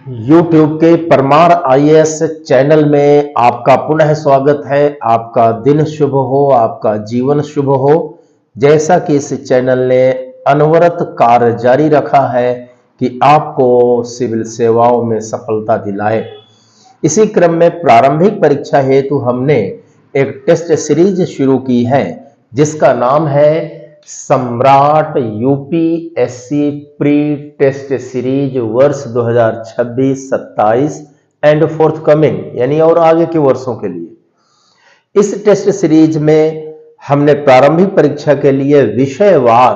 YouTube के Parmar IAS channel में आपका पुनः स्वागत है। आपका दिन शुभ हो, आपका जीवन शुभ हो। जैसा कि इस चैनल ने अनवरत कार्य जारी रखा है कि आपको सिविल सेवाओं में सफलता दिलाए, इसी क्रम में प्रारंभिक परीक्षा हेतु हमने एक टेस्ट सीरीज शुरू की है जिसका नाम है सम्राट यूपीएससी प्री टेस्ट सीरीज वर्ष 2026-27 एंड फोर्थ कमिंग, यानी और आगे के वर्षों के लिए। इस टेस्ट सीरीज में हमने प्रारंभिक परीक्षा के लिए विषयवार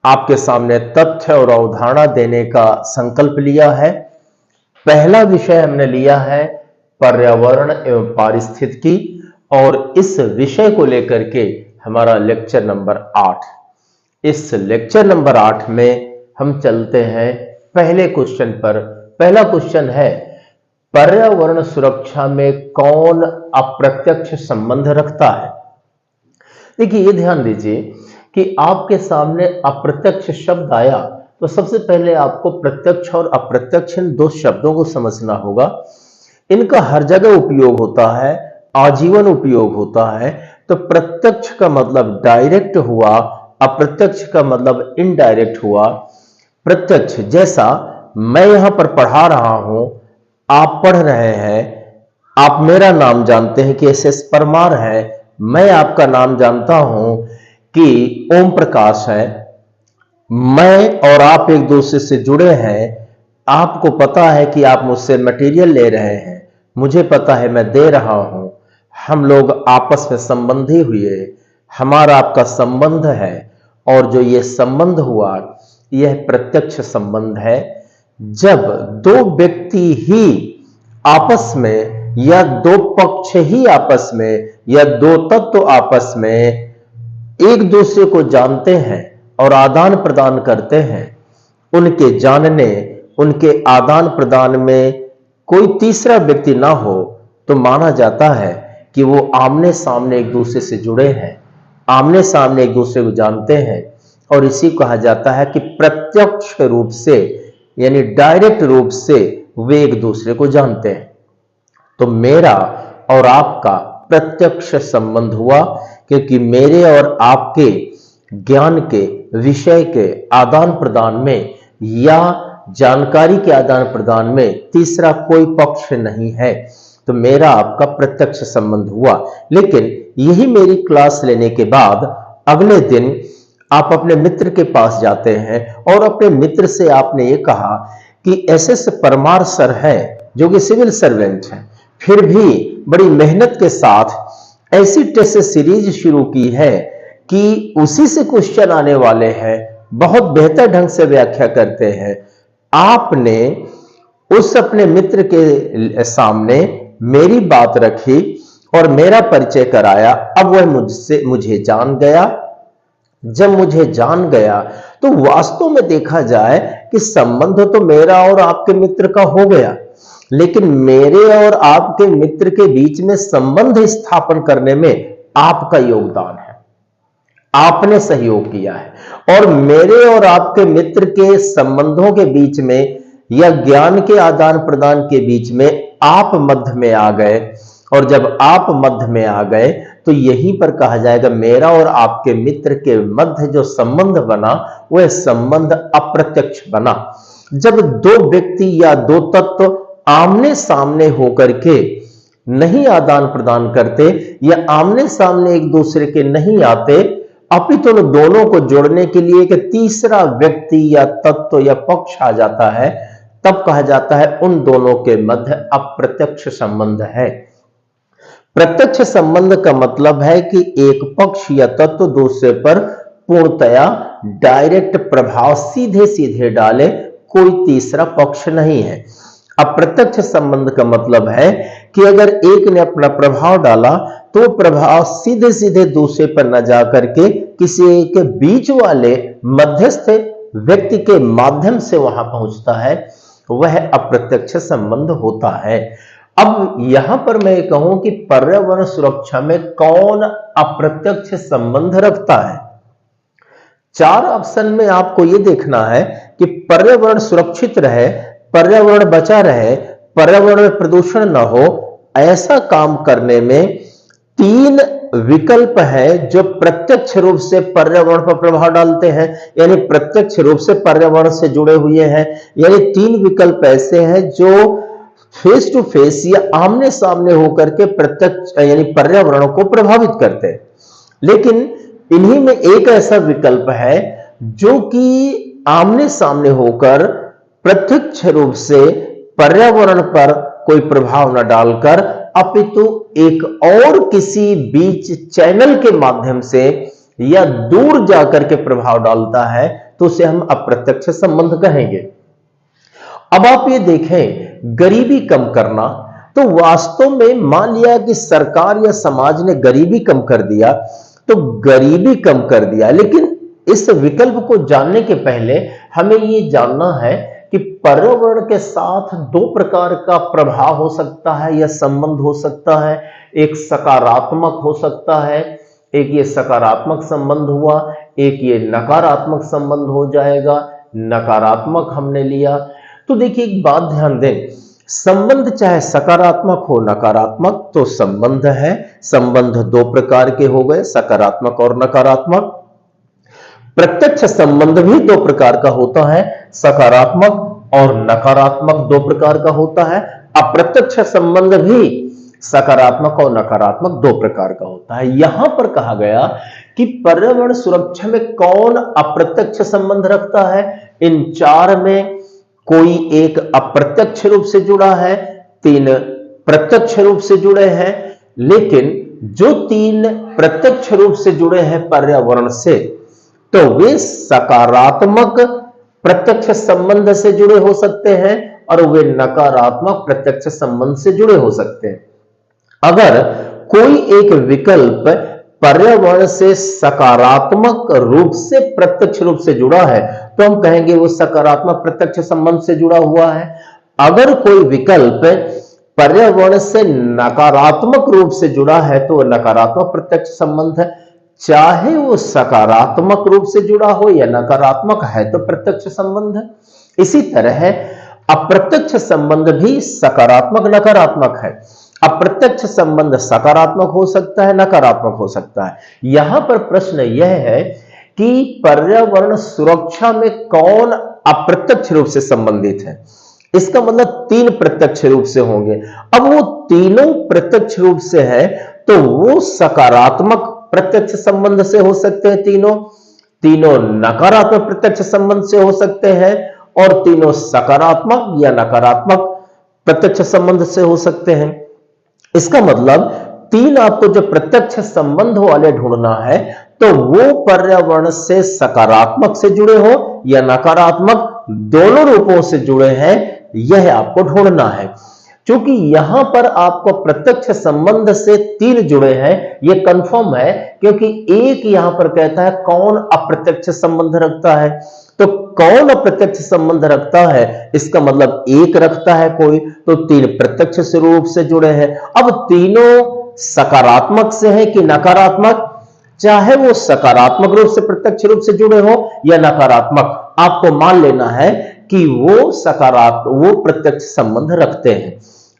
आपके सामने तथ्य और अवधारणा देने का संकल्प लिया है। पहला विषय हमने लिया है पर्यावरण एवं पारिस्थितिकी, और इस विषय को लेकर के हमारा लेक्चर नंबर 8। इस लेक्चर नंबर 8 में हम चलते हैं पहले क्वेश्चन पर। पहला क्वेश्चन है, पर्यावरण सुरक्षा में कौन अप्रत्यक्ष संबंध रखता है? देखिए, ये ध्यान दीजिए कि आपके सामने अप्रत्यक्ष शब्द आया तो सबसे पहले आपको प्रत्यक्ष और अप्रत्यक्ष इन दो शब्दों को समझना होगा। इनका हर जगह उपयोग होता है, आजीवन उपयोग होता है। तो प्रत्यक्ष का मतलब डायरेक्ट हुआ, अप्रत्यक्ष का मतलब इनडायरेक्ट हुआ। प्रत्यक्ष, जैसा मैं यहां पर पढ़ा रहा हूं, आप पढ़ रहे हैं, आप मेरा नाम जानते हैं कि एस परमार है, मैं आपका नाम जानता हूं कि ओम प्रकाश है। मैं और आप एक दूसरे से जुड़े हैं। आपको पता है कि आप मुझसे मटेरियल ले रहे हैं, मुझे पता है मैं दे रहा हूं। हम लोग आपस में संबंधी हुए, हमारा आपका संबंध है, और जो ये संबंध हुआ यह प्रत्यक्ष संबंध है। जब दो व्यक्ति ही आपस में, या दो पक्ष ही आपस में, या दो तत्व आपस में एक दूसरे को जानते हैं और आदान प्रदान करते हैं, उनके जानने, उनके आदान प्रदान में कोई तीसरा व्यक्ति ना हो, तो माना जाता है कि वो आमने सामने एक दूसरे से जुड़े हैं, आमने सामने एक दूसरे को जानते हैं। और इसी को कहा जाता है कि प्रत्यक्ष रूप से, यानी डायरेक्ट रूप से वे एक दूसरे को जानते हैं। तो मेरा और आपका प्रत्यक्ष संबंध हुआ, क्योंकि मेरे और आपके ज्ञान के, विषय के आदान प्रदान में या जानकारी के आदान प्रदान में तीसरा कोई पक्ष नहीं है। तो मेरा आपका प्रत्यक्ष संबंध हुआ। लेकिन यही मेरी क्लास लेने के बाद अगले दिन आप अपने मित्र के पास जाते हैं और अपने मित्र से आपने ये कहा कि एस परमार सर है, जो कि सिविल सर्वेंट है, फिर भी बड़ी मेहनत के साथ ऐसी टेस्ट सीरीज शुरू की है कि उसी से क्वेश्चन आने वाले हैं, बहुत बेहतर ढंग से व्याख्या करते हैं। आपने उस अपने मित्र के सामने मेरी बात रखी और मेरा परिचय कराया। अब वह मुझे जान गया। जब मुझे जान गया तो वास्तव में देखा जाए कि संबंध तो मेरा और आपके मित्र का हो गया, लेकिन मेरे और आपके मित्र के बीच में संबंध स्थापन करने में आपका योगदान है, आपने सहयोग किया है। और मेरे और आपके मित्र के संबंधों के बीच में या ज्ञान के आदान प्रदान के बीच में आप मध्य में आ गए। और जब आप मध्य में आ गए तो यहीं पर कहा जाएगा मेरा और आपके मित्र के मध्य जो संबंध बना वह संबंध अप्रत्यक्ष बना। जब दो व्यक्ति या दो तत्व आमने सामने होकर के नहीं आदान प्रदान करते या आमने सामने एक दूसरे के नहीं आते, अपितु तो दोनों को जोड़ने के लिए एक तीसरा व्यक्ति या तत्व या पक्ष आ जाता है, तब कहा जाता है उन दोनों के मध्य अप्रत्यक्ष संबंध है। प्रत्यक्ष संबंध का मतलब है कि एक पक्ष या तत्व दूसरे पर पूर्णतया डायरेक्ट प्रभाव सीधे सीधे डाले, कोई तीसरा पक्ष नहीं है। अप्रत्यक्ष संबंध का मतलब है कि अगर एक ने अपना प्रभाव डाला तो प्रभाव सीधे सीधे दूसरे पर न जाकर के किसी के बीच वाले मध्यस्थ व्यक्ति के माध्यम से वहां पहुंचता है, वह अप्रत्यक्ष संबंध होता है। अब यहां पर मैं कहूं कि पर्यावरण सुरक्षा में कौन अप्रत्यक्ष संबंध रखता है? 4 ऑप्शन में आपको यह देखना है कि पर्यावरण सुरक्षित रहे पर्यावरण बचा रहे, पर्यावरण में प्रदूषण न हो, ऐसा काम करने में तीन विकल्प है जो प्रत्यक्ष रूप से पर्यावरण पर प्रभाव डालते हैं, यानी प्रत्यक्ष रूप से पर्यावरण से जुड़े हुए हैं। यानी तीन विकल्प ऐसे हैं जो फेस टू फेस या आमने सामने होकर के प्रत्यक्ष यानी पर्यावरण को प्रभावित करते हैं। लेकिन इन्हीं में एक ऐसा विकल्प है जो कि आमने सामने होकर प्रत्यक्ष रूप से पर्यावरण पर कोई प्रभाव न डालकर अपितु एक और किसी बीच चैनल के माध्यम से या दूर जाकर के प्रभाव डालता है, तो उसे हम अप्रत्यक्ष संबंध कहेंगे। अब आप ये देखें, गरीबी कम करना, तो वास्तव में मान लिया कि सरकार या समाज ने गरीबी कम कर दिया, तो गरीबी कम कर दिया, लेकिन इस विकल्प को जानने के पहले हमें ये जानना है कि पर्यावरण के साथ दो प्रकार का प्रभाव हो सकता है या संबंध हो सकता है। एक सकारात्मक हो सकता है, एक ये सकारात्मक संबंध हुआ, एक ये नकारात्मक संबंध हो जाएगा। नकारात्मक हमने लिया तो देखिए एक बात ध्यान दें, संबंध चाहे सकारात्मक हो नकारात्मक तो संबंध है। संबंध दो प्रकार के हो गए, सकारात्मक और नकारात्मक। प्रत्यक्ष संबंध भी दो प्रकार का होता है, सकारात्मक और नकारात्मक दो प्रकार का होता है। अप्रत्यक्ष संबंध भी सकारात्मक और नकारात्मक दो प्रकार का होता है। यहां पर कहा गया कि पर्यावरण सुरक्षा में कौन अप्रत्यक्ष संबंध रखता है। इन चार में कोई एक अप्रत्यक्ष रूप से जुड़ा है, तीन प्रत्यक्ष रूप से जुड़े हैं। लेकिन जो तीन प्रत्यक्ष रूप से जुड़े हैं पर्यावरण से, तो वे सकारात्मक प्रत्यक्ष संबंध से जुड़े हो सकते हैं और वे नकारात्मक प्रत्यक्ष संबंध से जुड़े हो सकते हैं। अगर कोई एक विकल्प पर्यावरण से सकारात्मक रूप से प्रत्यक्ष रूप से जुड़ा है तो हम कहेंगे वो सकारात्मक प्रत्यक्ष संबंध से जुड़ा हुआ है। अगर कोई विकल्प पर्यावरण से नकारात्मक रूप से जुड़ा है तो वह नकारात्मक प्रत्यक्ष संबंध है। चाहे वो सकारात्मक रूप से जुड़ा हो या नकारात्मक है तो प्रत्यक्ष संबंध है। इसी तरह अप्रत्यक्ष संबंध भी सकारात्मक नकारात्मक है। अप्रत्यक्ष संबंध सकारात्मक हो सकता है, नकारात्मक हो सकता है। यहां पर प्रश्न यह है कि पर्यावरण सुरक्षा में कौन अप्रत्यक्ष रूप से संबंधित है। इसका मतलब तीन प्रत्यक्ष रूप से होंगे। अब वो तीनों प्रत्यक्ष रूप से है तो वो सकारात्मक प्रत्यक्ष संबंध से हो सकते हैं, तीनों नकारात्मक प्रत्यक्ष संबंध से हो सकते हैं और तीनों सकारात्मक या नकारात्मक प्रत्यक्ष संबंध से हो सकते हैं। इसका मतलब तीन आपको जो प्रत्यक्ष संबंध वाले ढूंढना है तो वो पर्यावरण से सकारात्मक से जुड़े हो या नकारात्मक, दोनों रूपों से जुड़े हैं, यह आपको ढूंढना है। क्योंकि यहां पर आपको प्रत्यक्ष संबंध से तीन जुड़े हैं यह कंफर्म है, क्योंकि एक यहां पर कहता है कौन अप्रत्यक्ष संबंध रखता है। तो कौन अप्रत्यक्ष संबंध रखता है, इसका मतलब एक रखता है कोई, तो तीन प्रत्यक्ष रूप से जुड़े हैं। अब तीनों सकारात्मक से है कि नकारात्मक, चाहे वो सकारात्मक रूप से प्रत्यक्ष रूप से जुड़े हो या नकारात्मक, आपको मान लेना है कि वो सकारात्मक, वो प्रत्यक्ष संबंध रखते हैं।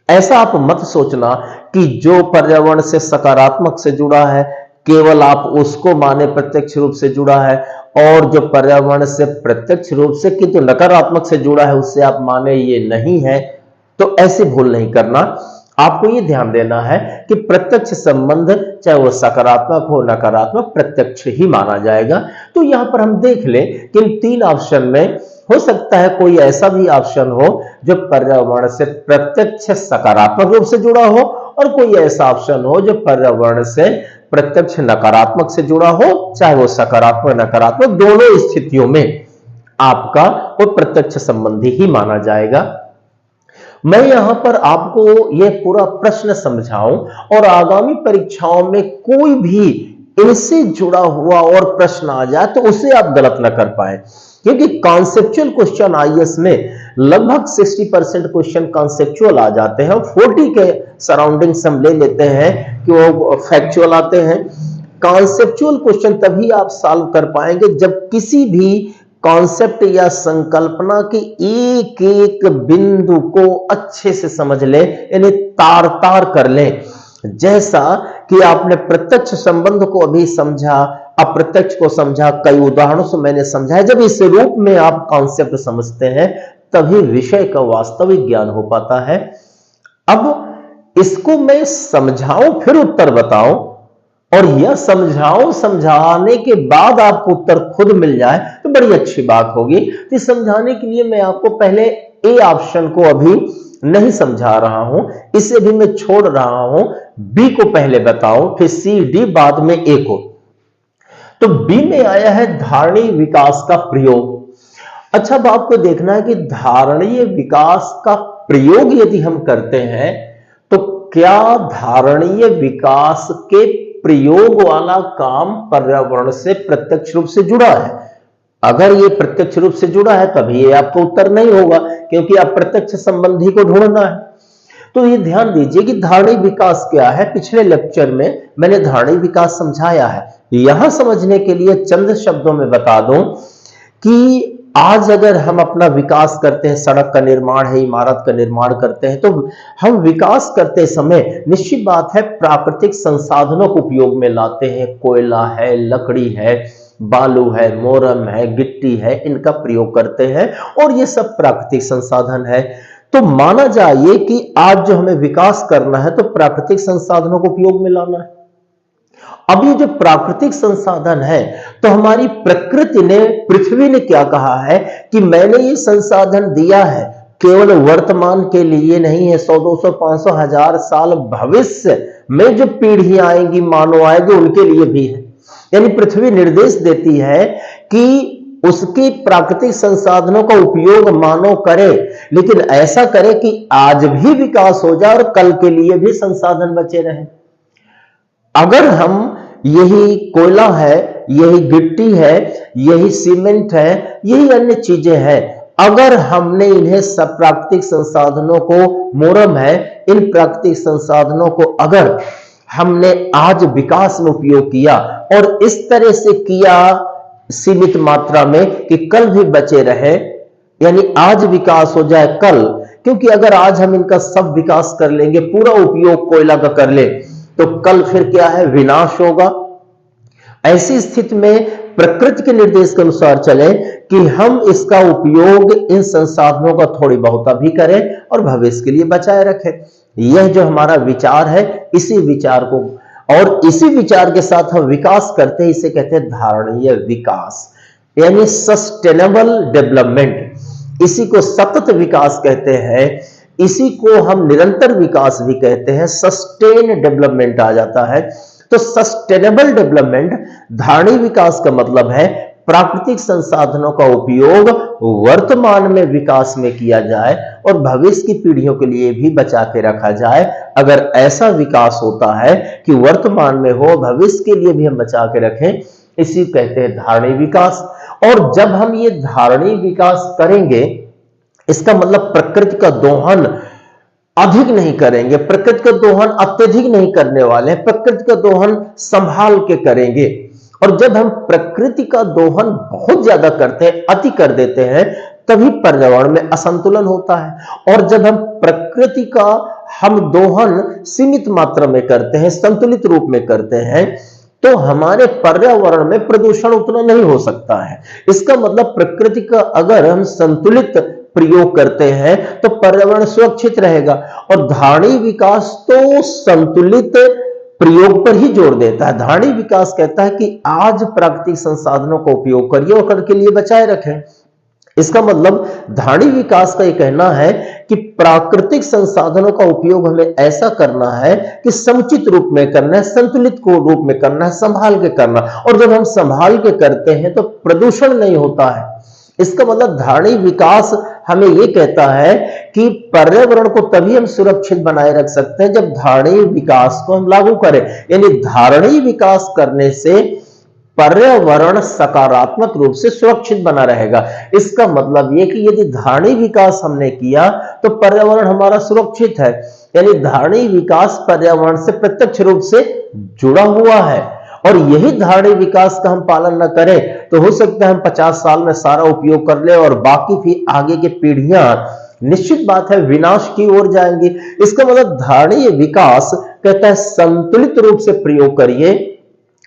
ऐसा आप मत सोचना कि जो पर्यावरण से सकारात्मक से जुड़ा है केवल आप उसको माने प्रत्यक्ष रूप से जुड़ा है, और जो पर्यावरण से प्रत्यक्ष रूप से किंतु नकारात्मक से जुड़ा है उससे आप माने ये नहीं है। तो ऐसे भूल नहीं करना। आपको ये ध्यान देना है कि प्रत्यक्ष संबंध चाहे वो सकारात्मक हो नकारात्मक, प्रत्यक्ष ही माना जाएगा। तो यहां पर हम देख लें कि इन तीन ऑप्शन में हो सकता है कोई ऐसा भी ऑप्शन हो जो पर्यावरण से प्रत्यक्ष सकारात्मक रूप से जुड़ा हो, और कोई ऐसा ऑप्शन हो जो पर्यावरण से प्रत्यक्ष नकारात्मक से जुड़ा हो, चाहे वो सकारात्मक नकारात्मक, दोनों स्थितियों में आपका वो प्रत्यक्ष संबंधी ही माना जाएगा। मैं यहां पर आपको यह पूरा प्रश्न समझाऊं और आगामी परीक्षाओं में कोई भी इनसे जुड़ा हुआ और प्रश्न आ जाए तो उसे आप गलत ना कर पाए, क्योंकि कॉन्सेप्चुअल क्वेश्चन आईएएस में लगभग 60% क्वेश्चन कॉन्सेप्चुअल आ जाते हैं, 40 के सराउंडिंग्स हम ले लेते हैं कि वो फैक्चुअल आते हैं। कॉन्सेप्चुअल क्वेश्चन तभी आप सॉल्व कर पाएंगे जब किसी भी कॉन्सेप्ट या संकल्पना के एक एक बिंदु को अच्छे से समझ ले, यानी तार तार कर ले। जैसा कि आपने प्रत्यक्ष संबंध को अभी समझा, अप्रत्यक्ष को समझा, कई उदाहरणों से मैंने समझा है। जब इस रूप में आप कॉन्सेप्ट समझते हैं तभी विषय का वास्तविक ज्ञान हो पाता है। अब इसको मैं समझाऊं फिर उत्तर बताऊं, और यह समझाने के बाद आपको उत्तर खुद मिल जाए तो बड़ी अच्छी बात होगी। तो समझाने के लिए मैं आपको पहले ए ऑप्शन को अभी नहीं समझा रहा हूं, इसे भी मैं छोड़ रहा हूं। बी को पहले बताऊं, फिर सी डी, बाद में ए को। तो बी में आया है धारणीय विकास का प्रयोग। अच्छा, अब आपको देखना है कि धारणीय विकास का प्रयोग यदि हम करते हैं तो क्या धारणीय विकास के प्रयोग वाला काम पर्यावरण से प्रत्यक्ष रूप से जुड़ा है? अगर ये प्रत्यक्ष रूप से जुड़ा है तभी ये आपका उत्तर नहीं होगा, क्योंकि अप्रत्यक्ष संबंधी को ढूंढना है। तो ये ध्यान दीजिए कि धारणीय विकास क्या है। पिछले लेक्चर में मैंने धारणीय विकास समझाया है। यहां समझने के लिए चंद शब्दों में बता दूं कि आज अगर हम अपना विकास करते हैं, सड़क का निर्माण है, इमारत का निर्माण करते हैं, तो हम विकास करते समय निश्चित बात है प्राकृतिक संसाधनों को उपयोग में लाते हैं। कोयला है, लकड़ी है, बालू है, मोरम है, गिट्टी है, इनका प्रयोग करते हैं और ये सब प्राकृतिक संसाधन है। तो माना जाए कि आज जो हमें विकास करना है तो प्राकृतिक संसाधनों को उपयोग में लाना है। अब ये जो प्राकृतिक संसाधन है, तो हमारी प्रकृति ने, पृथ्वी ने क्या कहा है कि मैंने ये संसाधन दिया है केवल वर्तमान के लिए नहीं है, 100, 200, 500, 1000 साल भविष्य में जो पीढ़ियां आएंगी, मानव आएंगे, उनके लिए भी है। यानी पृथ्वी निर्देश देती है कि उसकी प्राकृतिक संसाधनों का उपयोग मानव करे, लेकिन ऐसा करे कि आज भी विकास हो जाए और कल के लिए भी संसाधन बचे रहे। अगर हम यही कोयला है, यही गिट्टी है, यही सीमेंट है, यही अन्य चीजें हैं, अगर हमने इन्हें सब प्राकृतिक संसाधनों को, मोरम है, इन प्राकृतिक संसाधनों को अगर हमने आज विकास में उपयोग किया और इस तरह से किया सीमित मात्रा में कि कल भी बचे रहे, यानी आज विकास हो जाए कल, क्योंकि अगर आज हम इनका सब विकास कर लेंगे, पूरा उपयोग कोयला का कर ले, तो कल फिर क्या है, विनाश होगा। ऐसी स्थिति में प्रकृति के निर्देश के अनुसार चले कि हम इसका उपयोग इन संसाधनों का थोड़ी बहुत भी करें और भविष्य के लिए बचाए रखें। यह जो हमारा विचार है, इसी विचार को और इसी विचार के साथ हम विकास करते हैं, इसे कहते हैं धारणीय विकास, यानी सस्टेनेबल डेवलपमेंट। इसी को सतत विकास कहते हैं, इसी को हम निरंतर विकास भी कहते हैं, सस्टेन डेवलपमेंट आ जाता है। तो सस्टेनेबल डेवलपमेंट, धारणीय विकास का मतलब है प्राकृतिक संसाधनों का उपयोग वर्तमान में विकास में किया जाए और भविष्य की पीढ़ियों के लिए भी बचा के रखा जाए। अगर ऐसा विकास होता है कि वर्तमान में हो, भविष्य के लिए भी हम बचा के रखें, इसी कहते हैं धारणीय विकास। और जब हम ये धारणीय विकास करेंगे, इसका मतलब प्रकृति का दोहन अधिक नहीं करेंगे, प्रकृति का दोहन अत्यधिक नहीं करने वाले हैं, प्रकृति का दोहन संभाल के करेंगे। और जब हम प्रकृति का दोहन बहुत ज्यादा करते हैं, अति कर देते हैं, तभी पर्यावरण में असंतुलन होता है। और जब हम प्रकृति का हम दोहन सीमित मात्रा में करते हैं, संतुलित रूप में करते हैं, तो हमारे पर्यावरण में प्रदूषण उतना नहीं हो सकता है। इसका मतलब प्रकृति का अगर हम संतुलित प्रयोग करते हैं तो पर्यावरण सुरक्षित रहेगा। और धारणीय विकास तो संतुलित प्रयोग पर ही जोर देता है। धारणीय विकास कहता है कि आज प्राकृतिक संसाधनों का उपयोग करिए और कल के लिए बचाए रखें। इसका मतलब धारणीय विकास का यह कहना है कि प्राकृतिक संसाधनों का उपयोग हमें ऐसा करना है कि समुचित रूप में करना है, संतुलित को रूप में करना है, संभाल के करना। और जब हम संभाल के करते हैं तो प्रदूषण नहीं होता है। इसका मतलब धारणीय विकास हमें यह कहता है कि पर्यावरण को तभी हम सुरक्षित बनाए रख सकते हैं जब धारणीय विकास को हम लागू करें। यानी धारणीय विकास करने से पर्यावरण सकारात्मक रूप से सुरक्षित बना रहेगा। इसका मतलब यह कि यदि धारणीय विकास हमने किया तो पर्यावरण हमारा सुरक्षित है। यानी धारणीय विकास पर्यावरण से प्रत्यक्ष रूप से जुड़ा हुआ है। और यही धारणीय विकास का हम पालन न करें तो हो सकता है हम 50 साल में सारा उपयोग कर ले और बाकी फिर आगे की पीढ़ियां निश्चित बात है विनाश की ओर जाएंगी। इसका मतलब धारणीय विकास कहता है संतुलित रूप से प्रयोग करिए,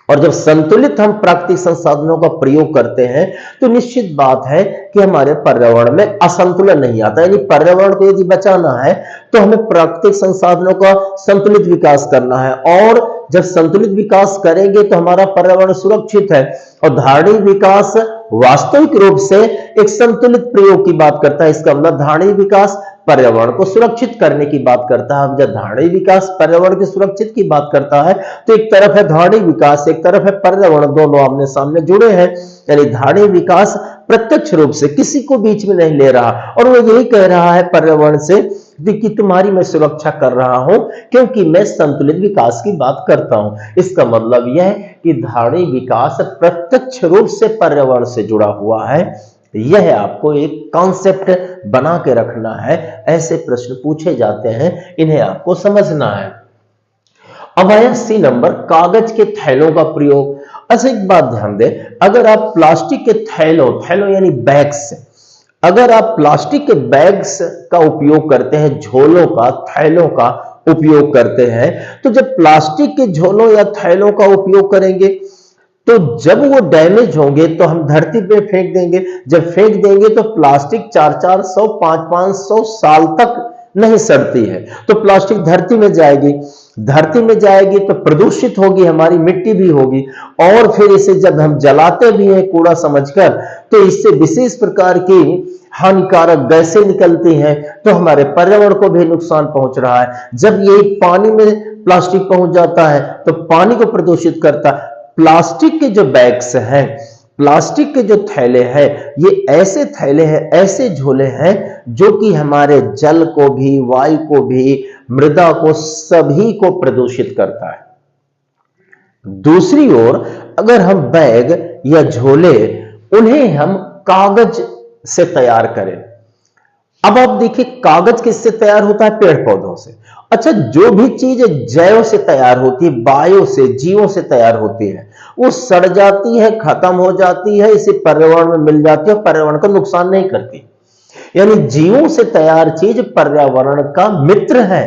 और जब संतुलित हम प्राकृतिक संसाधनों का प्रयोग करते हैं तो निश्चित बात है कि हमारे पर्यावरण में असंतुलन नहीं आता। यानी पर्यावरण को यदि बचाना है तो हमें प्राकृतिक संसाधनों का संतुलित विकास करना है, और जब संतुलित विकास करेंगे तो हमारा पर्यावरण सुरक्षित है। और धारणीय विकास वास्तविक रूप से एक संतुलित प्रयोग की बात करता है। इसका मतलब धारणीय विकास पर्यावरण को सुरक्षित करने की बात करता है। जब धारणीय विकास पर्यावरण के सुरक्षित की बात करता है तो एक तरफ है धारणीय विकास, एक तरफ है पर्यावरण, दोनों आमने सामने जुड़े हैं। यानी धारणीय विकास प्रत्यक्ष रूप से किसी को बीच में नहीं ले रहा, और वो यही कह रहा है पर्यावरण से कि तुम्हारी मैं सुरक्षा कर रहा हूं क्योंकि मैं संतुलित विकास की बात करता हूं। इसका मतलब यह है कि धारणीय विकास प्रत्यक्ष रूप से पर्यावरण से जुड़ा हुआ है। यह आपको एक कॉन्सेप्ट बना के रखना है। ऐसे प्रश्न पूछे जाते हैं, इन्हें आपको समझना है। अब आया सी नंबर, कागज के थैलों का प्रयोग। अच्छा एक बात ध्यान दें, अगर आप प्लास्टिक के थैलों यानी बैग्स, अगर आप प्लास्टिक के बैग्स का उपयोग करते हैं, झोलों का, थैलों का उपयोग करते हैं, तो जब प्लास्टिक के झोलों या थैलों का उपयोग करेंगे तो जब वो डैमेज होंगे तो हम धरती पे फेंक देंगे। जब फेंक देंगे तो प्लास्टिक 400-400, 500-500 साल तक नहीं सड़ती है, तो प्लास्टिक धरती में जाएगी। धरती में जाएगी तो प्रदूषित होगी, हमारी मिट्टी भी होगी, और फिर इसे जब हम जलाते भी हैं कूड़ा समझकर तो इससे विशेष प्रकार की हानिकारक गैसें निकलती हैं, तो हमारे पर्यावरण को भी नुकसान पहुंच रहा है। जब ये पानी में प्लास्टिक पहुंच जाता है तो पानी को प्रदूषित करता है। प्लास्टिक के जो बैग्स हैं, प्लास्टिक के जो थैले हैं, ये ऐसे थैले हैं, ऐसे झोले हैं जो कि हमारे जल को भी, वायु को भी, मृदा को, सभी को प्रदूषित करता है। दूसरी ओर अगर हम बैग या झोले उन्हें हम कागज से तैयार करें, अब आप देखिए कागज किससे तैयार होता है? पेड़ पौधों से। अच्छा, जो भी चीज जैव से तैयार होती है, बायो से, जीवों से तैयार होती है, वो सड़ जाती है, खत्म हो जाती है, इसे पर्यावरण में मिल जाती है, पर्यावरण का नुकसान नहीं करती। यानी जीवों से तैयार चीज पर्यावरण का मित्र है,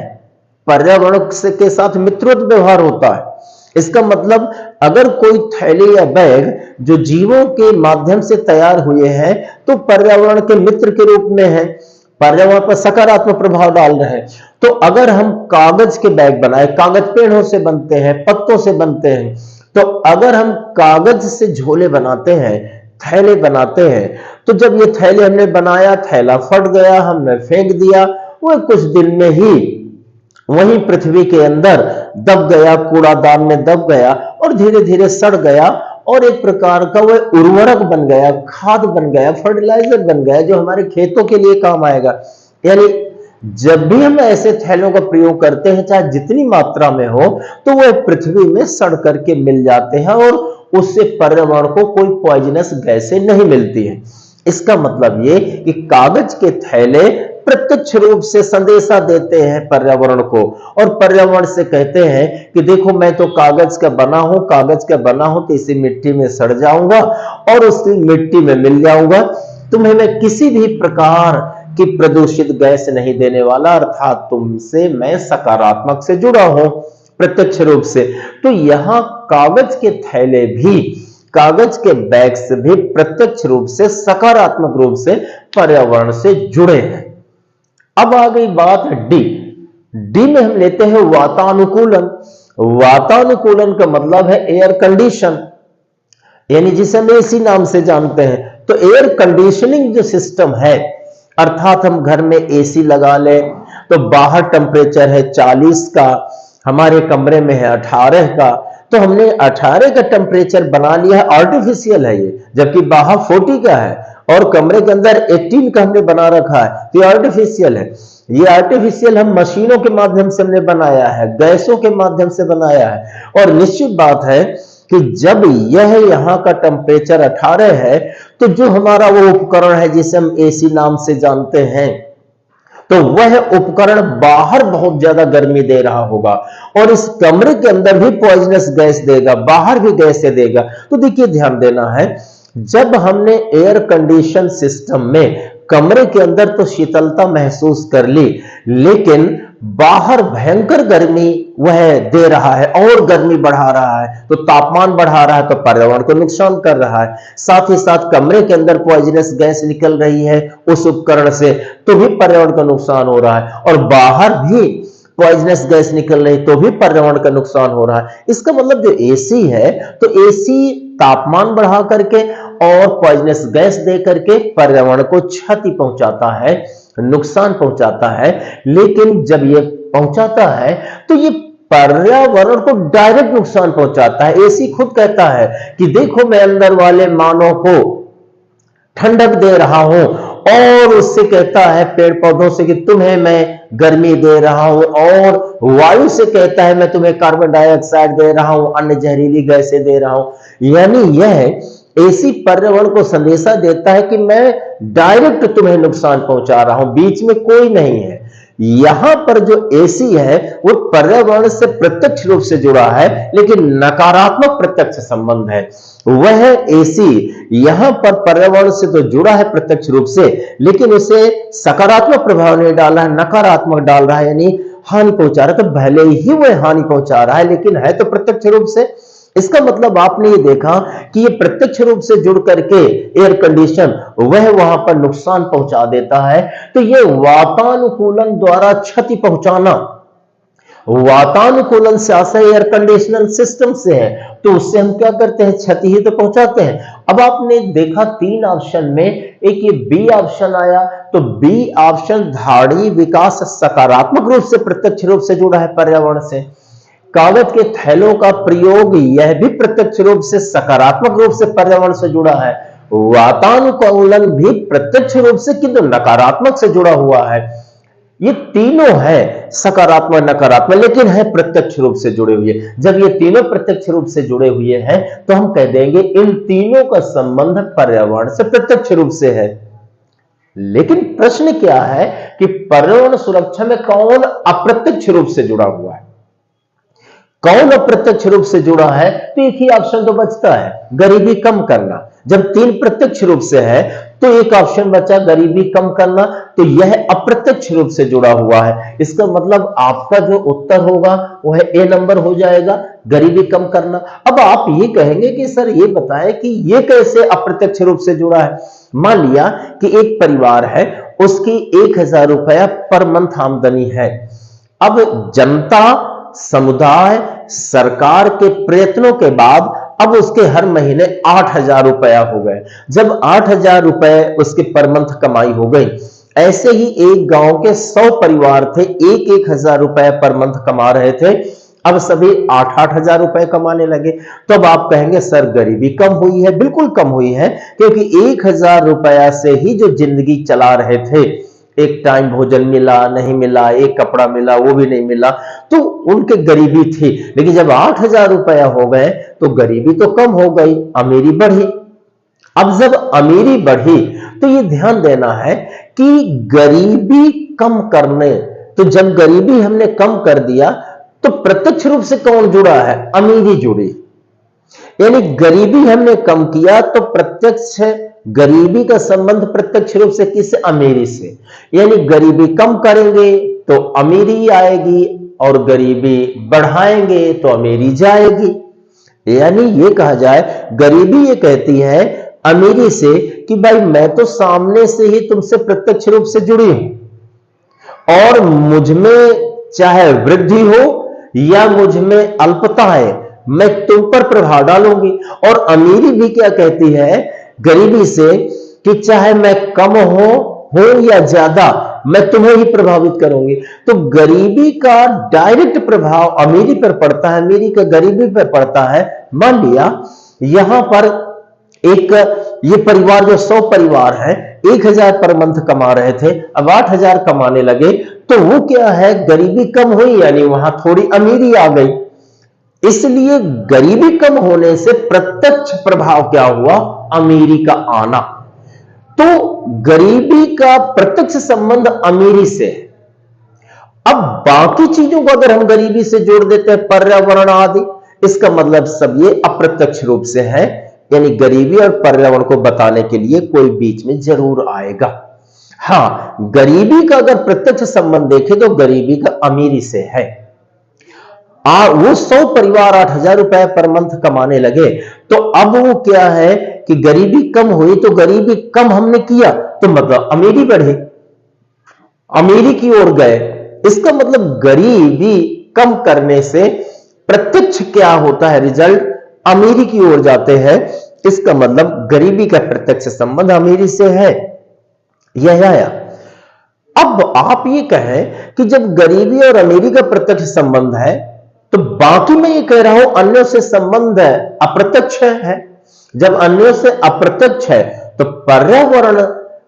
पर्यावरण के साथ मित्रवत व्यवहार होता है। इसका मतलब अगर कोई थैली या बैग जो जीवों के माध्यम से तैयार हुए हैं तो पर्यावरण के मित्र के रूप में है, पर्यावरण पर सकारात्मक प्रभाव डाल रहे हैं। तो अगर हम कागज के बैग बनाए, कागज पेड़ों से बनते हैं, पत्तों से बनते हैं, तो अगर हम कागज से झोले बनाते हैं, थैले बनाते हैं, तो जब ये थैले हमने बनाया, थैला फट गया, हमने फेंक दिया, वो कुछ दिन में ही वहीं पृथ्वी के अंदर दब गया, कूड़ादान में दब गया और धीरे धीरे सड़ गया और एक प्रकार का वह उर्वरक बन गया, खाद बन गया, फर्टिलाइजर बन गया जो हमारे खेतों के लिए काम आएगा। यानी जब भी हम ऐसे थैलों का प्रयोग करते हैं, चाहे जितनी मात्रा में हो, तो वह पृथ्वी में सड़ करके मिल जाते हैं और उससे पर्यावरण को कोई पॉइजनस गैसें नहीं मिलती है। इसका मतलब ये कि कागज के थैले प्रत्यक्ष रूप से संदेशा देते हैं पर्यावरण को, और पर्यावरण से कहते हैं कि देखो मैं तो कागज का बना हूं, कागज का बना हूं तो इसी मिट्टी में सड़ जाऊंगा और उसी मिट्टी में मिल जाऊंगा, तुम्हें मैं किसी भी प्रकार की प्रदूषित गैस नहीं देने वाला, अर्थात तुमसे मैं सकारात्मक से जुड़ा हूं प्रत्यक्ष रूप से। तो यहां कागज के थैले भी, कागज के बैग्स भी प्रत्यक्ष रूप से, सकारात्मक रूप से पर्यावरण से जुड़े हैं। अब आ गई बात डी। डी में हम लेते हैं वातानुकूलन। वातानुकूलन का मतलब है एयर कंडीशन, यानी जिसे हम एसी नाम से जानते हैं। तो एयर कंडीशनिंग जो सिस्टम है, अर्थात हम घर में एसी लगा लें तो बाहर टेम्परेचर है 40 का, हमारे कमरे में है 18 का, तो हमने 18 का टेम्परेचर बना लिया है, आर्टिफिशियल है ये, जबकि बाहर 40 का है और कमरे के अंदर 18 का हमने बना रखा है, तो ये आर्टिफिशियल है। ये आर्टिफिशियल हम मशीनों के माध्यम से हमने बनाया है, गैसों के माध्यम से बनाया है। और निश्चित बात है कि जब यह यहां का टेम्परेचर 18 है, तो जो हमारा वो उपकरण है जिसे हम एसी नाम से जानते हैं, तो वह उपकरण बाहर बहुत ज्यादा गर्मी दे रहा होगा और इस कमरे के अंदर भी पॉइजनस गैस देगा, बाहर भी गैसें देगा। तो देखिए ध्यान देना है, जब हमने एयर कंडीशन सिस्टम में कमरे के अंदर तो शीतलता महसूस कर ली, लेकिन बाहर भयंकर गर्मी वह दे रहा है और गर्मी बढ़ा रहा है, तो तापमान बढ़ा रहा है, तो पर्यावरण को नुकसान कर रहा है। साथ ही साथ कमरे के अंदर पॉइजनस गैस निकल रही है उस उपकरण से, तो भी पर्यावरण का नुकसान हो रहा है, और बाहर भी पॉइजनस गैस निकल रही तो भी पर्यावरण का नुकसान हो रहा है। इसका मतलब जो एसी है, तो एसी तापमान बढ़ा करके और पॉइजनस गैस दे करके पर्यावरण को क्षति पहुंचाता है, नुकसान पहुंचाता है। लेकिन जब ये पहुंचाता है तो ये पर्यावरण को डायरेक्ट नुकसान पहुंचाता है। एसी खुद कहता है कि देखो मैं अंदर वाले मानव को ठंडक दे रहा हूं, और उससे कहता है पेड़ पौधों से कि तुम्हें मैं गर्मी दे रहा हूं, और वायु से कहता है मैं तुम्हें कार्बन डाइऑक्साइड दे रहा हूं, अन्य जहरीली गैसें दे रहा हूं। यानी यह एसी पर्यावरण को संदेशा देता है कि मैं डायरेक्ट तुम्हें नुकसान पहुंचा रहा हूं, बीच में कोई नहीं है। यहां पर जो एसी है वो पर्यावरण से प्रत्यक्ष रूप से जुड़ा है, लेकिन नकारात्मक प्रत्यक्ष संबंध है। वह एसी यहां पर पर्यावरण से तो जुड़ा है प्रत्यक्ष रूप से, लेकिन उसे सकारात्मक प्रभाव नहीं डाला है, नकारात्मक डाल रहा है, यानी हानि पहुंचा रहा है। तो भले ही वह हानि पहुंचा रहा है, लेकिन है तो प्रत्यक्ष रूप से। इसका मतलब आपने ये देखा कि ये प्रत्यक्ष रूप से जुड़ करके एयर कंडीशन वह वहां पर नुकसान पहुंचा देता है। तो ये वातानुकूलन द्वारा क्षति पहुंचाना, वातानुकूलन से आशय एयर कंडीशनर सिस्टम से है, तो उससे हम क्या करते हैं, क्षति ही तो पहुंचाते हैं। अब आपने देखा 3 ऑप्शन में एक ये बी ऑप्शन आया, तो बी ऑप्शन धाड़ी विकास सकारात्मक रूप से प्रत्यक्ष रूप से जुड़ा है पर्यावरण से। कागज के थैलों का प्रयोग यह भी प्रत्यक्ष रूप से सकारात्मक रूप से पर्यावरण से जुड़ा है। वातानुकूलन भी प्रत्यक्ष रूप से किंतु नकारात्मक से जुड़ा हुआ है। ये तीनों है सकारात्मक नकारात्मक, लेकिन है प्रत्यक्ष रूप से जुड़े हुए। जब ये तीनों प्रत्यक्ष रूप से जुड़े हुए हैं तो हम कह देंगे इन तीनों का संबंध पर्यावरण से प्रत्यक्ष रूप से है। लेकिन प्रश्न क्या है कि पर्यावरण सुरक्षा में कौन अप्रत्यक्ष रूप से जुड़ा हुआ है, कौन अप्रत्यक्ष रूप से जुड़ा है? तो एक ही ऑप्शन तो बचता है, गरीबी कम करना। जब 3 प्रत्यक्ष रूप से है तो एक ऑप्शन बचा गरीबी कम करना, तो यह अप्रत्यक्ष रूप से जुड़ा हुआ है। इसका मतलब आपका जो उत्तर होगा वह ए नंबर हो जाएगा, गरीबी कम करना। अब आप ये कहेंगे कि सर ये बताएं कि ये कैसे अप्रत्यक्ष रूप से जुड़ा है। मान लिया कि एक परिवार है, उसकी 1000 रुपया पर मंथ आमदनी है। अब जनता, समुदाय, सरकार के प्रयत्नों के बाद अब उसके हर महीने 8000 रुपया हो गए। जब 8000 रुपए उसके पर मंथ कमाई हो गई, ऐसे ही एक गांव के 100 परिवार थे, 1-1000 रुपए पर मंथ कमा रहे थे। अब सभी 8-8 हजार रुपए कमाने लगे। तो अब आप कहेंगे सर गरीबी कम हुई है। बिल्कुल कम हुई है, क्योंकि 1000 रुपया से ही जो जिंदगी चला रहे थे, एक टाइम भोजन मिला नहीं मिला, एक कपड़ा मिला वो भी नहीं मिला, तो उनके गरीबी थी। लेकिन जब 8000 रुपया हो गए तो गरीबी तो कम हो गई, अमीरी बढ़ी। अब जब अमीरी बढ़ी तो ये ध्यान देना है कि गरीबी कम करने, तो जब गरीबी हमने कम कर दिया तो प्रत्यक्ष रूप से कौन जुड़ा है? अमीरी जुड़ी। यानी गरीबी हमने कम किया तो प्रत्यक्ष गरीबी का संबंध प्रत्यक्ष रूप से किससे? अमीरी से। यानी गरीबी कम करेंगे तो अमीरी आएगी, और गरीबी बढ़ाएंगे तो अमीरी जाएगी। यानी ये कहा जाए, गरीबी ये कहती है अमीरी से कि भाई मैं तो सामने से ही तुमसे प्रत्यक्ष रूप से जुड़ी हूं, और मुझ में चाहे वृद्धि हो या मुझ में अल्पता है, मैं तुम पर प्रभाव डालूंगी। और अमीरी भी क्या कहती है गरीबी से कि चाहे मैं कम हो या ज्यादा, मैं तुम्हें ही प्रभावित करूंगी। तो गरीबी का डायरेक्ट प्रभाव अमीरी पर पड़ता है, अमीरी का गरीबी पर पड़ता है। मान लिया यहां पर एक ये परिवार जो 100 परिवार है, 1000 पर मंथ कमा रहे थे, अब 8000 कमाने लगे, तो वो क्या है, गरीबी कम हुई, यानी वहां थोड़ी अमीरी आ गई। इसलिए गरीबी कम होने से प्रत्यक्ष प्रभाव क्या हुआ? अमीरी का आना। तो गरीबी का प्रत्यक्ष संबंध अमीरी से है। अब बाकी चीजों को अगर हम गरीबी से जोड़ देते हैं, पर्यावरण आदि, इसका मतलब सब ये अप्रत्यक्ष रूप से है, यानी गरीबी और पर्यावरण को बताने के लिए कोई बीच में जरूर आएगा। हां, गरीबी का अगर प्रत्यक्ष संबंध देखें तो गरीबी का अमीरी से है। वो 100 परिवार 8,000 रुपए पर मंथ कमाने लगे, तो अब वो क्या है कि गरीबी कम हुई, तो गरीबी कम हमने किया तो मतलब अमीरी बढ़ी, अमीरी की ओर गए। इसका मतलब गरीबी कम करने से प्रत्यक्ष क्या होता है, रिजल्ट अमीरी की ओर जाते हैं। इसका मतलब गरीबी का प्रत्यक्ष संबंध अमीरी से है, यह आया। अब आप ये कहें कि जब गरीबी और अमीरी का प्रत्यक्ष संबंध है, तो बाकी मैं ये कह रहा हूं अन्यों से संबंध है अप्रत्यक्ष है। जब अन्यों से अप्रत्यक्ष है तो पर्यावरण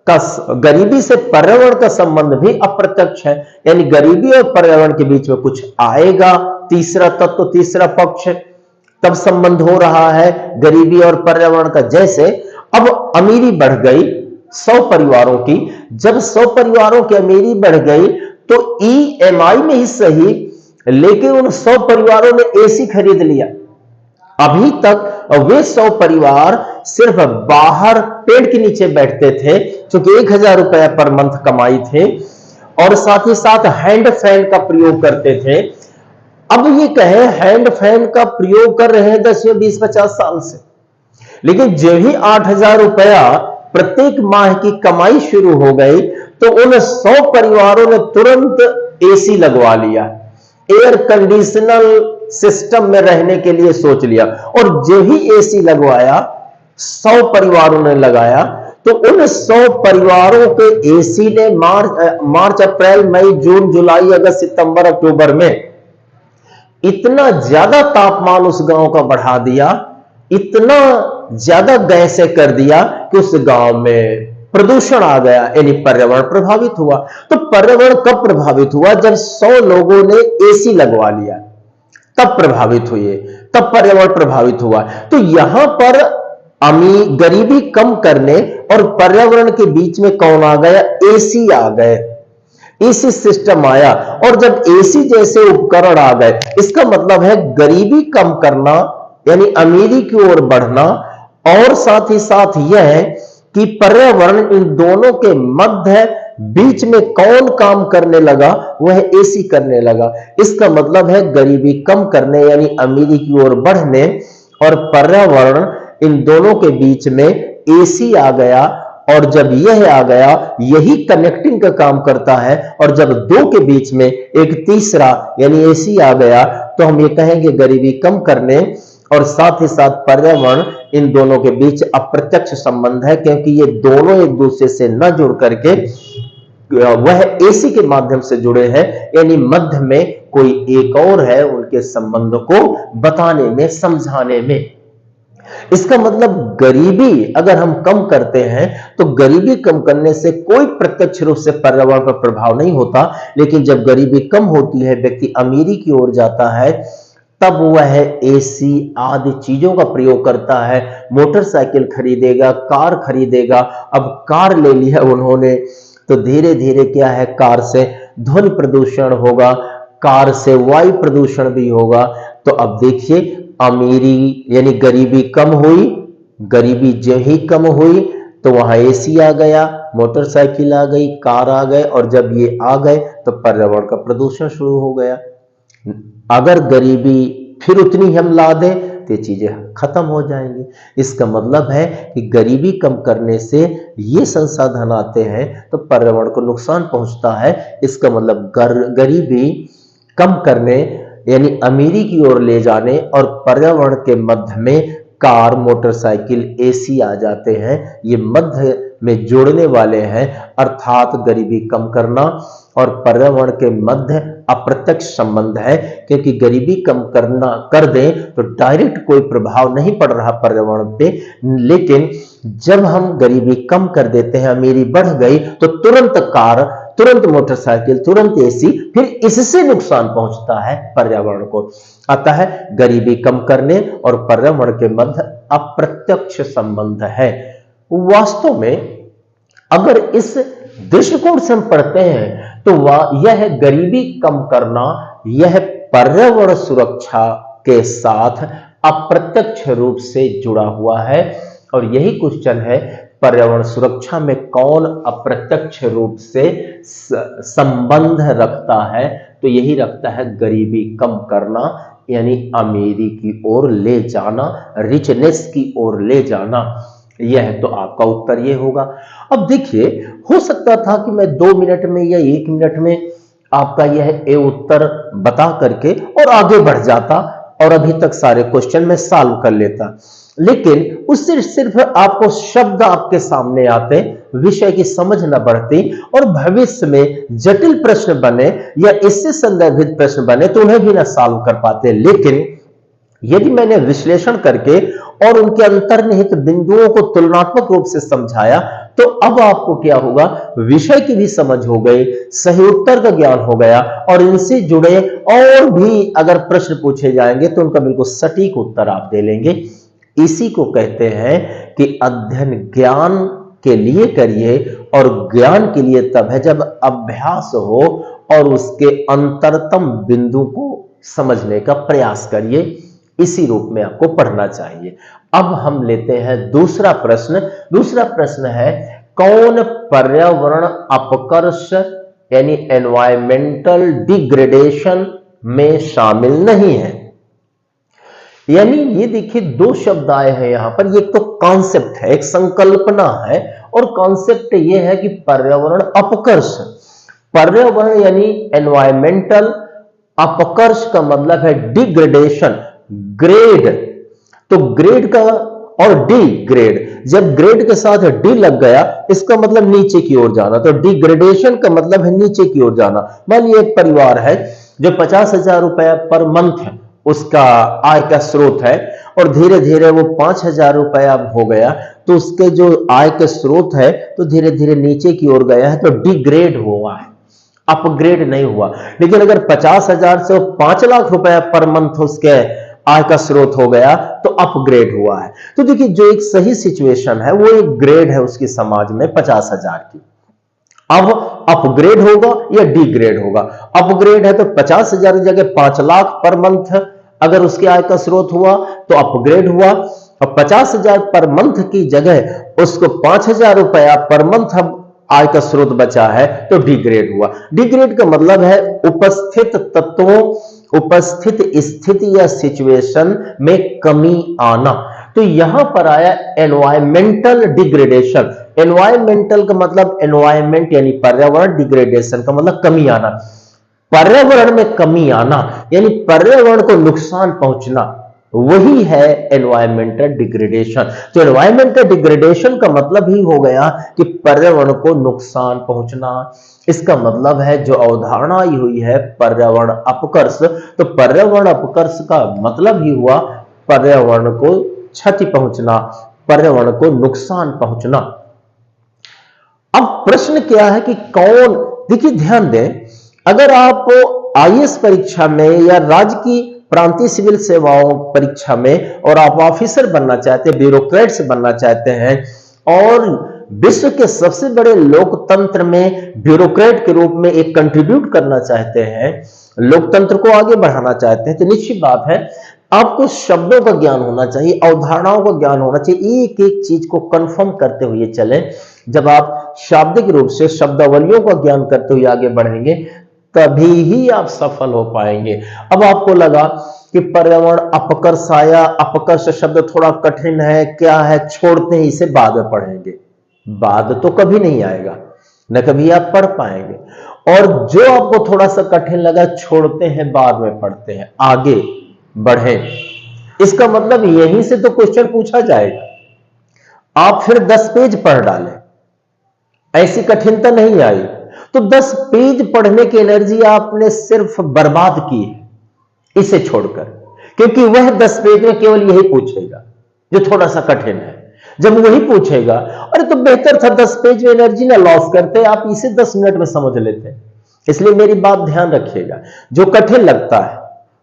का, गरीबी से पर्यावरण का संबंध भी अप्रत्यक्ष है, यानी गरीबी और पर्यावरण के बीच में कुछ आएगा, तीसरा तत्व, तीसरा पक्ष, तब संबंध हो रहा है गरीबी और पर्यावरण का। जैसे अब अमीरी बढ़ गई 100 परिवारों की, जब 100 परिवारों की अमीरी बढ़ गई तो ईएमआई में ही सही, लेकिन उन 100 परिवारों ने एसी खरीद लिया। अभी तक वे 100 परिवार सिर्फ बाहर पेड़ के नीचे बैठते थे, क्योंकि 1,000 रुपया पर मंथ कमाई थे, और साथ ही साथ हैंड फैन का प्रयोग करते थे। अब ये कहें हैंड फैन का प्रयोग कर रहे हैं 10 या 20 50 साल से, लेकिन जब ही 8,000 रुपया प्रत्येक माह की कमाई शुरू हो गई तो उन 100 परिवारों ने तुरंत एसी लगवा लिया, एयर कंडीशनर सिस्टम में रहने के लिए सोच लिया। और जब ही एसी लगवाया, 100 परिवारों ने लगाया, तो उन 100 परिवारों के एसी ने मार्च अप्रैल मई जून जुलाई अगस्त सितंबर अक्टूबर में इतना ज्यादा तापमान उस गांव का बढ़ा दिया, इतना ज्यादा गैसें कर दिया कि उस गांव में प्रदूषण आ गया, यानी पर्यावरण प्रभावित हुआ। तो पर्यावरण कब प्रभावित हुआ? जब 100 लोगों ने एसी लगवा लिया, तब प्रभावित हुए, तब पर्यावरण प्रभावित हुआ। तो यहां पर गरीबी कम करने और पर्यावरण के बीच में कौन आ गया? एसी आ गए, एसी सिस्टम आया। और जब एसी जैसे उपकरण आ गए, इसका मतलब है गरीबी कम करना यानी अमीरी की ओर बढ़ना, और साथ ही साथ यह है कि पर्यावरण, इन दोनों के मध्य बीच में कौन काम करने लगा? वह एसी करने लगा। इसका मतलब है गरीबी कम करने यानी अमीरी की ओर बढ़ने और पर्यावरण, इन दोनों के बीच में एसी आ गया। और जब यह आ गया, यही कनेक्टिंग का काम करता है। और जब दो के बीच में एक तीसरा यानी एसी आ गया, तो हम ये कहेंगे गरीबी कम करने और साथ ही साथ पर्यावरण, इन दोनों के बीच अप्रत्यक्ष संबंध है, क्योंकि ये दोनों एक दूसरे से न जुड़ करके वह एसी के माध्यम से जुड़े हैं, यानी मध्य में कोई एक और है उनके संबंध को बताने में, समझाने में। इसका मतलब गरीबी अगर हम कम करते हैं तो गरीबी कम करने से कोई प्रत्यक्ष रूप से पर्यावरण पर प्रभाव नहीं होता, लेकिन जब गरीबी कम होती है, व्यक्ति अमीरी की ओर जाता है, तब वह एसी आदि चीजों का प्रयोग करता है, मोटरसाइकिल खरीदेगा, कार खरीदेगा। अब कार ले लिया उन्होंने, तो धीरे धीरे क्या है, कार से ध्वनि प्रदूषण होगा, कार से वायु प्रदूषण भी होगा। तो अब देखिए, अमीरी यानी गरीबी कम हुई, गरीबी जो ही कम हुई तो वहां एसी आ गया, मोटरसाइकिल आ गई, कार आ गए, और जब ये आ गए तो पर्यावरण का प्रदूषण शुरू हो गया। अगर गरीबी फिर उतनी हम ला दें तो ये चीजें खत्म हो जाएंगी। इसका मतलब है कि गरीबी कम करने से ये संसाधन आते हैं तो पर्यावरण को नुकसान पहुंचता है। इसका मतलब गरीबी कम करने यानी अमीरी की ओर ले जाने और पर्यावरण के मध्य में कार, मोटरसाइकिल, एसी आ जाते हैं, ये मध्य में जोड़ने वाले हैं। अर्थात गरीबी कम करना और पर्यावरण के मध्य अप्रत्यक्ष संबंध है, क्योंकि गरीबी कम करना कर दें तो डायरेक्ट कोई प्रभाव नहीं पड़ रहा पर्यावरण पे, लेकिन जब हम गरीबी कम कर देते हैं, अमीरी बढ़ गई, तो तुरंत कार, तुरंत मोटरसाइकिल, तुरंत एसी, फिर इससे नुकसान पहुंचता है पर्यावरण को। अतः गरीबी कम करने और पर्यावरण के मध्य अप्रत्यक्ष संबंध है। वास्तव में अगर इस दृष्टिकोण से हम पढ़ते हैं तो वह यह गरीबी कम करना, यह पर्यावरण सुरक्षा के साथ अप्रत्यक्ष रूप से जुड़ा हुआ है। और यही क्वेश्चन है, पर्यावरण सुरक्षा में कौन अप्रत्यक्ष रूप से संबंध रखता है? तो यही रखता है गरीबी कम करना, यानी अमीरी की ओर ले जाना, रिचनेस की ओर ले जाना। यह तो आपका उत्तर ये होगा। अब देखिए, हो सकता था कि मैं 2 मिनट में या 1 मिनट में आपका यह ए उत्तर बता करके और आगे बढ़ जाता और अभी तक सारे क्वेश्चन में सॉल्व कर लेता, लेकिन उससे सिर्फ आपको शब्द आपके सामने आते, विषय की समझ न बढ़ती और भविष्य में जटिल प्रश्न बने या इससे संदर्भित प्रश्न बने तो उन्हें भी ना सॉल्व कर पाते। लेकिन यदि मैंने विश्लेषण करके और उनके अंतर्निहित बिंदुओं को तुलनात्मक रूप से समझाया, तो अब आपको क्या होगा, विषय की भी समझ हो गई, सही उत्तर का ज्ञान हो गया और इनसे जुड़े और भी अगर प्रश्न पूछे जाएंगे तो उनका बिल्कुल सटीक उत्तर आप दे लेंगे। इसी को कहते हैं कि अध्ययन ज्ञान के लिए करिए और ज्ञान के लिए तब है जब अभ्यास हो और उसके अंतरतम बिंदु को समझने का प्रयास करिए। इसी रूप में आपको पढ़ना चाहिए। अब हम लेते हैं दूसरा प्रश्न। दूसरा प्रश्न है, कौन पर्यावरण अपकर्ष यानी एनवायरमेंटल डिग्रेडेशन में शामिल नहीं है? यानी ये देखिए, 2 शब्द आए हैं यहां पर। ये तो कॉन्सेप्ट है, एक संकल्पना है, और कॉन्सेप्ट ये है कि पर्यावरण अपकर्ष। पर्यावरण यानी एनवायरमेंटल, अपकर्ष का मतलब है डिग्रेडेशन, ग्रेड। तो ग्रेड का और डी ग्रेड, जब ग्रेड के साथ डी लग गया इसका मतलब नीचे की ओर जाना, तो डिग्रेडेशन का मतलब है नीचे की ओर जाना। मान लीजिए एक परिवार है जो 50,000 रुपया पर मंथ उसका आय का स्रोत है और धीरे धीरे वो 5,000 रुपया हो गया, तो उसके जो आय के स्रोत है तो धीरे धीरे नीचे की ओर गया है, तो डिग्रेड हुआ है, अपग्रेड नहीं हुआ। लेकिन अगर 50,000 से 5 लाख रुपया पर मंथ उसके आय का स्रोत हो गया तो अपग्रेड हुआ है। तो देखिए, जो एक सही सिचुएशन है वो एक ग्रेड है उसकी समाज में 50,000 की। अब अपग्रेड होगा या डिग्रेड होगा? अपग्रेड है तो 50,000 की जगह 5 लाख पर मंथ अगर उसके आय का स्रोत हुआ तो अपग्रेड हुआ, और 50,000 पर मंथ की जगह उसको 5,000 रुपया पर मंथ अब आय का स्रोत बचा है तो डिग्रेड हुआ। डिग्रेड का मतलब है उपस्थित तत्वों, उपस्थित स्थिति या सिचुएशन में कमी आना। तो यहां पर आया एनवायरमेंटल डिग्रेडेशन। एनवायरमेंटल का मतलब एनवायरमेंट यानी पर्यावरण, डिग्रेडेशन का मतलब कमी आना। पर्यावरण में कमी आना यानी पर्यावरण को नुकसान पहुंचना, वही है एनवायरमेंटल डिग्रेडेशन। तो एनवायरमेंटल डिग्रेडेशन का मतलब ही हो गया कि पर्यावरण को नुकसान पहुंचना। इसका मतलब है जो अवधारणा आई हुई है पर्यावरण अपकर्ष, तो पर्यावरण अपकर्ष का मतलब ही हुआ पर्यावरण को क्षति पहुंचना, पर्यावरण को नुकसान पहुंचना। अब प्रश्न क्या है कि कौन, देखिए ध्यान दें, अगर आप आईएएस परीक्षा में या राज्य की प्रांतीय सिविल सेवाओं परीक्षा में और आप ऑफिसर बनना चाहते हैं, ब्यूरोक्रेट्स बनना चाहते हैं और विश्व के सबसे बड़े लोकतंत्र में ब्यूरोक्रेट के रूप में एक कंट्रीब्यूट करना चाहते हैं, लोकतंत्र को आगे बढ़ाना चाहते हैं, तो निश्चित बात है आपको शब्दों का ज्ञान होना चाहिए, अवधारणाओं का ज्ञान होना चाहिए। एक एक चीज को कंफर्म करते हुए चले। जब आप शाब्दिक रूप से शब्दावलियों का ज्ञान करते हुए आगे बढ़ेंगे तभी ही आप सफल हो पाएंगे। अब आपको लगा कि पर्यावरण अपकर्ष आया, अपकर्ष शब्द थोड़ा कठिन है, क्या है, छोड़ते हैं, इसे बाद में पढ़ेंगे। बाद तो कभी नहीं आएगा, न कभी आप पढ़ पाएंगे। और जो आपको थोड़ा सा कठिन लगा, छोड़ते हैं, बाद में पढ़ते हैं, आगे बढ़े। इसका मतलब यहीं से तो क्वेश्चन पूछा जाएगा। आप फिर 10 पेज पढ़ डालें, ऐसी कठिनता नहीं आई, तो 10 पेज पढ़ने की एनर्जी आपने सिर्फ बर्बाद की है इसे छोड़कर, क्योंकि वह 10 पेज में केवल यही पूछेगा जो थोड़ा सा कठिन है। जब वही पूछेगा, अरे तो बेहतर था 10 पेज में एनर्जी ना लॉस करते, आप इसे 10 मिनट में समझ लेते। इसलिए मेरी बात ध्यान रखिएगा, जो कठिन लगता है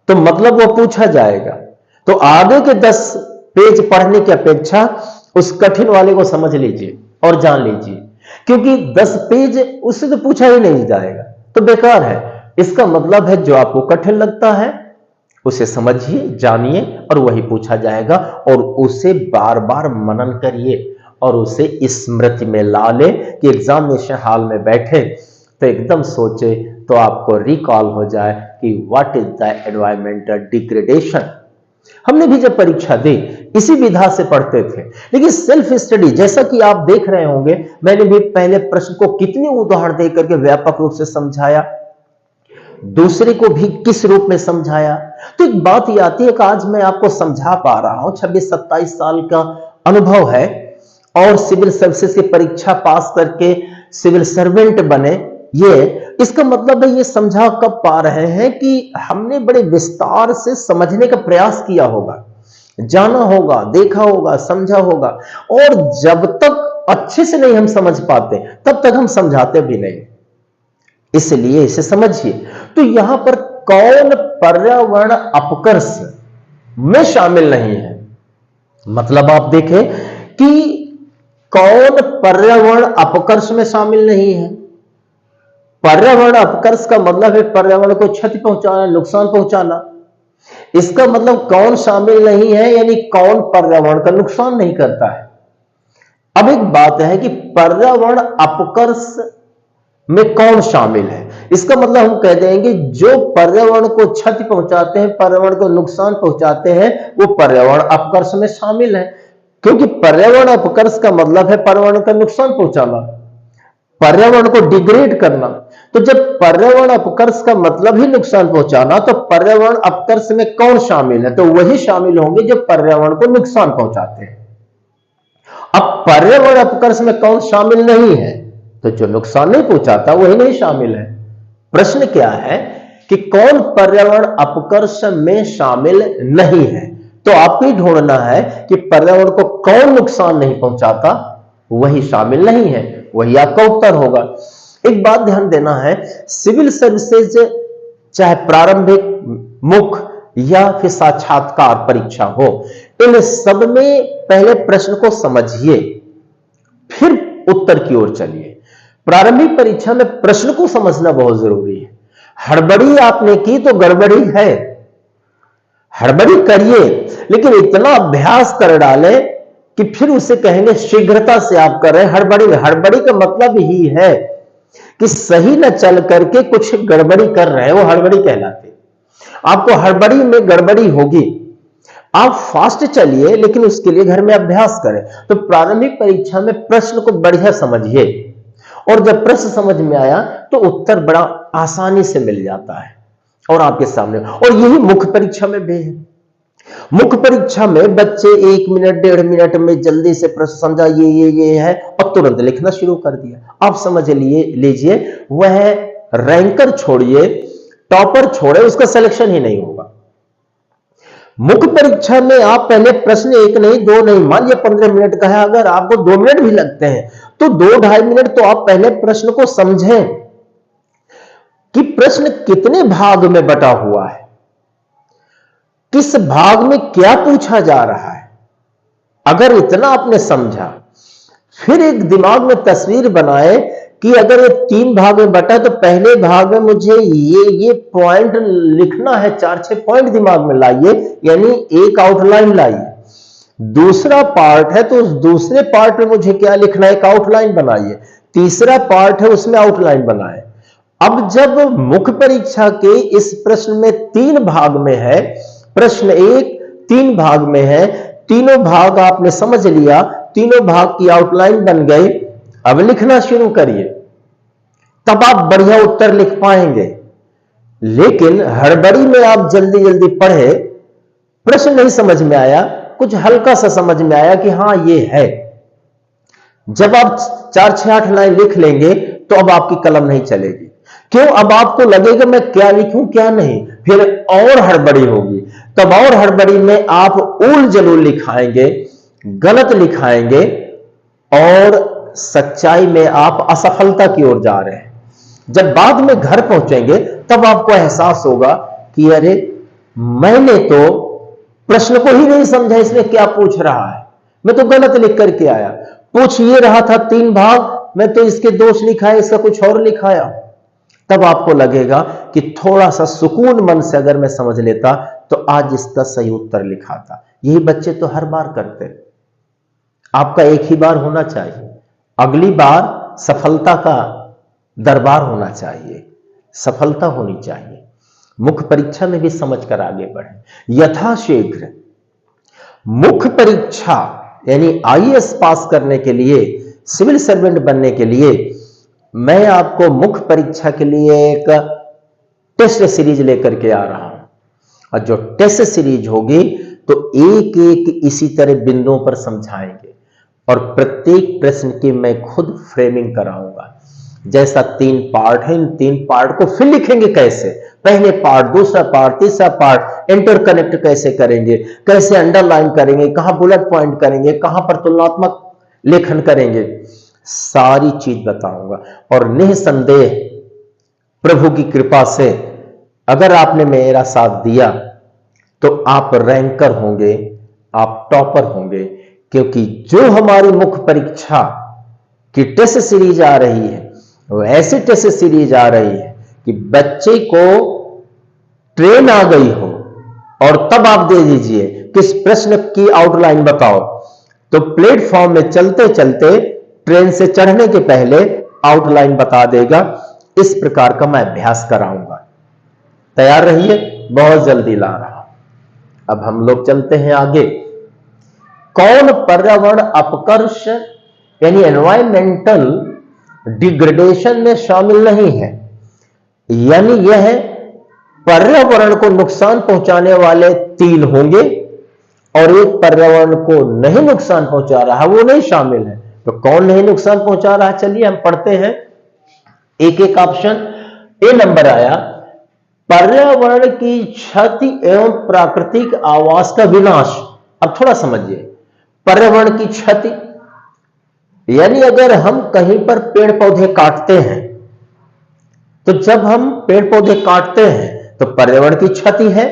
तो मतलब वो पूछा जाएगा, तो आगे के 10 पेज पढ़ने की अपेक्षा उस कठिन वाले को समझ लीजिए और जान लीजिए, क्योंकि 10 पेज उससे तो पूछा ही नहीं जाएगा। तो बेकार है। इसका मतलब है जो आपको कठिन लगता है उसे समझिए, जानिए और वही पूछा जाएगा, और उसे बार बार मनन करिए और उसे स्मृति में ला ले कि एग्जामिनेशन हॉल में बैठे तो एकदम सोचे तो आपको रिकॉल हो जाए कि what is the environmental degradation. हमने भी जब परीक्षा दी इसी विधा से पढ़ते थे, लेकिन सेल्फ स्टडी जैसा कि आप देख रहे होंगे, मैंने भी पहले प्रश्न को कितने उदाहरण दे करके व्यापक रूप से समझाया, दूसरे को भी किस रूप में समझाया। तो एक बात ये आती है कि आज मैं आपको समझा पा रहा हूं, 26-27 साल का अनुभव है और सिविल सर्विसेज की परीक्षा पास करके सिविल सर्वेंट बने, ये इसका मतलब है ये समझा कब पा रहे हैं कि हमने बड़े विस्तार से समझने का प्रयास किया होगा, जाना होगा, देखा होगा, समझा होगा, और जब तक अच्छे से नहीं हम समझ पाते तब तक हम समझाते भी नहीं, इसलिए इसे समझिए। तो यहां पर कौन पर्यावरण अपकर्ष में शामिल नहीं है, मतलब आप देखें कि कौन पर्यावरण अपकर्ष में शामिल नहीं है। पर्यावरण अपकर्ष का मतलब है पर्यावरण को क्षति पहुंचाना, नुकसान पहुंचाना। इसका मतलब कौन शामिल नहीं है, यानी कौन पर्यावरण का नुकसान नहीं करता है। अब एक बात है कि पर्यावरण अपकर्ष में कौन शामिल है, इसका मतलब हम कह देंगे जो पर्यावरण को क्षति पहुंचाते हैं, पर्यावरण को नुकसान पहुंचाते हैं, वो पर्यावरण अपकर्ष में शामिल है। क्योंकि पर्यावरण अपकर्ष का मतलब है पर्यावरण का नुकसान पहुंचाना, पर्यावरण को डिग्रेड करना। तो जब पर्यावरण अपकर्ष का मतलब ही नुकसान पहुंचाना, तो पर्यावरण अपकर्ष में कौन शामिल है, तो वही शामिल होंगे जो पर्यावरण को नुकसान पहुंचाते हैं। अब पर्यावरण अपकर्ष में कौन शामिल नहीं है, तो जो नुकसान नहीं पहुंचाता वही नहीं शामिल है। प्रश्न क्या है कि कौन पर्यावरण अपकर्ष में शामिल नहीं है, तो आपको ही ढूंढना है कि पर्यावरण को कौन नुकसान नहीं पहुंचाता, वही शामिल नहीं है, वही आपका उत्तर होगा। एक बात ध्यान देना है, सिविल सर्विसेज चाहे प्रारंभिक, मुख्य या फिर साक्षात्कार परीक्षा हो, इन सब में पहले प्रश्न को समझिए फिर उत्तर की ओर चलिए। प्रारंभिक परीक्षा में प्रश्न को समझना बहुत जरूरी है। हड़बड़ी आपने की तो गड़बड़ी है, हड़बड़ी करिए लेकिन इतना अभ्यास कर डाले कि फिर उसे कहेंगे शीघ्रता से आप कर रहे हैं। हड़बड़ी का मतलब ही है कि सही न चल करके कुछ गड़बड़ी कर रहे हैं, वो हड़बड़ी कहलाती। आपको हड़बड़ी में गड़बड़ी होगी, आप फास्ट चलिए लेकिन उसके लिए घर में अभ्यास करें। तो प्रारंभिक परीक्षा में प्रश्न को बढ़िया समझिए, और जब प्रश्न समझ में आया तो उत्तर बड़ा आसानी से मिल जाता है और आपके सामने। और यही मुख्य परीक्षा में भी है। मुख्य परीक्षा में बच्चे 1 मिनट 1.5 मिनट में जल्दी से प्रश्न समझा, ये है, और तुरंत लिखना शुरू कर दिया। आप समझ लीजिए वह रैंकर छोड़िए, टॉपर छोड़े, उसका सिलेक्शन ही नहीं होगा। मुख्य परीक्षा में आप पहले प्रश्न 1 नहीं 2 नहीं, मान लिया 15 मिनट का है, अगर आपको 2 मिनट भी लगते हैं तो 2-2.5 मिनट तो आप पहले प्रश्न को समझें कि प्रश्न कितने भाग में बटा हुआ है, किस भाग में क्या पूछा जा रहा है। अगर इतना आपने समझा, फिर एक दिमाग में तस्वीर बनाए कि अगर ये 3 भाग में बटा तो पहले भाग में मुझे ये पॉइंट लिखना है, 4-6 पॉइंट दिमाग में लाइए, यानी एक आउटलाइन लाइए। दूसरा पार्ट है तो उस दूसरे पार्ट में मुझे क्या लिखना है, एक आउटलाइन बनाइए। तीसरा पार्ट है उसमें आउटलाइन बनाए। अब जब मुख्य परीक्षा के इस प्रश्न में 3 भाग में है, प्रश्न 1 3 भाग में है, तीनों भाग आपने समझ लिया, तीनों भाग की आउटलाइन बन गई, अब लिखना शुरू करिए, तब आप बढ़िया उत्तर लिख पाएंगे। लेकिन हड़बड़ी में आप जल्दी जल्दी पढ़े, प्रश्न नहीं समझ में आया, कुछ हल्का सा समझ में आया कि हां ये है, जब आप 4-6-8 लाइन लिख लेंगे तो अब आपकी कलम नहीं चलेगी। क्यों? अब आपको लगेगा मैं क्या लिखूं क्या नहीं, फिर और हड़बड़ी होगी। तब और हड़बड़ी में आप उल जलूल लिखाएंगे, गलत लिखाएंगे, और सच्चाई में आप असफलता की ओर जा रहे हैं। जब बाद में घर पहुंचेंगे तब आपको एहसास होगा कि अरे मैंने तो प्रश्न को ही नहीं समझा, इसमें क्या पूछ रहा है, मैं तो गलत लिख करके आया। पूछ ये रहा था 3 भाग, मैं तो इसके दोष लिखाया, इसका कुछ और लिखाया। तब आपको लगेगा कि थोड़ा सा सुकून मन से अगर मैं समझ लेता तो आज इसका सही उत्तर लिखा था। यही बच्चे तो हर बार करते। आपका एक ही बार होना चाहिए, अगली बार सफलता का दरबार होना चाहिए, सफलता होनी चाहिए। मुख्य परीक्षा में भी समझकर आगे बढ़े। यथाशीघ्र मुख्य परीक्षा यानी आईएएस पास करने के लिए, सिविल सर्वेंट बनने के लिए मैं आपको मुख्य परीक्षा के लिए एक टेस्ट सीरीज लेकर के आ रहा हूं। और जो टेस्ट सीरीज होगी तो एक एक इसी तरह बिंदुओं पर समझाएंगे और प्रत्येक प्रश्न की मैं खुद फ्रेमिंग कराऊंगा। जैसा 3 पार्ट है, इन 3 पार्ट को फिर लिखेंगे कैसे, पहले पार्ट, दूसरा पार्ट, तीसरा पार्ट, इंटरकनेक्ट कैसे करेंगे, कैसे अंडरलाइन करेंगे, कहां बुलेट पॉइंट करेंगे, कहां पर तुलनात्मक लेखन करेंगे, सारी चीज बताऊंगा। और निसंदेह प्रभु की कृपा से अगर आपने मेरा साथ दिया तो आप रैंकर होंगे, आप टॉपर होंगे। क्योंकि जो हमारी मुख्य परीक्षा की टेस्ट सीरीज आ रही है वो ऐसी टेस्ट सीरीज आ रही है कि बच्चे को ट्रेन आ गई हो और तब आप दे दीजिए किस प्रश्न की आउटलाइन बताओ, तो प्लेटफॉर्म में चलते चलते ट्रेन से चढ़ने के पहले आउटलाइन बता देगा। इस प्रकार का मैं अभ्यास कराऊंगा। तैयार रहिए, बहुत जल्दी ला रहा हूं। अब हम लोग चलते हैं आगे। कौन पर्यावरण अपकर्ष यानी एनवायरमेंटल डिग्रेडेशन में शामिल नहीं है? यानी यह पर्यावरण को नुकसान पहुंचाने वाले 3 होंगे और एक पर्यावरण को नहीं नुकसान पहुंचा रहा, वो नहीं शामिल है। तो कौन नहीं नुकसान पहुंचा रहा, चलिए हम पढ़ते हैं एक एक ऑप्शन। ए नंबर आया, पर्यावरण की क्षति एवं प्राकृतिक आवास का विनाश। अब थोड़ा समझिए, पर्यावरण की क्षति यानी अगर हम कहीं पर पेड़ पौधे काटते हैं तो जब हम पेड़ पौधे काटते हैं तो पर्यावरण की क्षति है।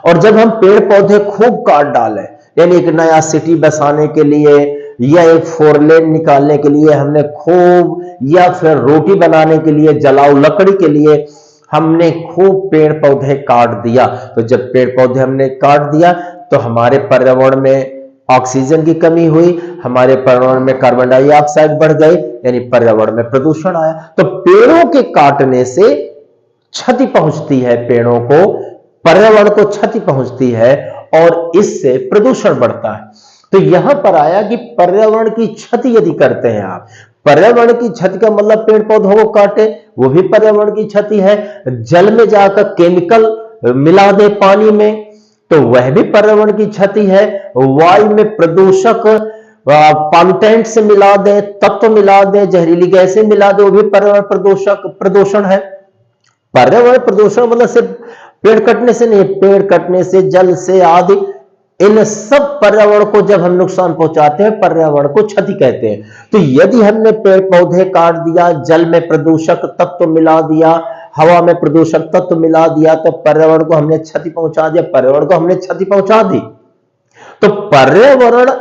और जब हम पेड़ पौधे खूब काट डालें, यानी एक नया सिटी बसाने के लिए या एक 4 लेन निकालने के लिए हमने खूब, या फिर रोटी बनाने के लिए जलाऊ लकड़ी के लिए हमने खूब पेड़ पौधे काट दिया, तो जब पेड़ पौधे हमने काट दिया तो हमारे पर्यावरण में ऑक्सीजन की कमी हुई, हमारे पर्यावरण में कार्बन डाइऑक्साइड बढ़ गई, यानी पर्यावरण में प्रदूषण आया। तो पेड़ों के काटने से क्षति पहुंचती है, पेड़ों को, पर्यावरण को क्षति पहुंचती है और इससे प्रदूषण बढ़ता है। तो यहां पर आया कि पर्यावरण की क्षति यदि करते हैं आप, पर्यावरण की क्षति का मतलब पेड़ पौधों को काटे, वो भी पर्यावरण की क्षति है। जल में जाकर केमिकल मिला दे पानी में, तो वह भी पर्यावरण की क्षति है। वायु में प्रदूषक पॉल्यूटेंट से मिला दे, तत्व मिला दे, जहरीली गैसें मिला दे, वो भी पर्यावरण प्रदूषण है। पर्यावरण प्रदूषण मतलब सिर्फ पेड़ कटने से नहीं, पेड़ कटने से, जल से आदि, इन सब पर्यावरण को जब हम नुकसान पहुंचाते हैं पर्यावरण को क्षति कहते हैं। तो यदि हमने पेड़ पौधे काट दिया, जल में प्रदूषक तत्व मिला दिया, हवा में प्रदूषक तत्व मिला दिया, तो पर्यावरण को हमने क्षति पहुंचा दिया, पर्यावरण को हमने क्षति पहुंचा दी। तो पर्यावरण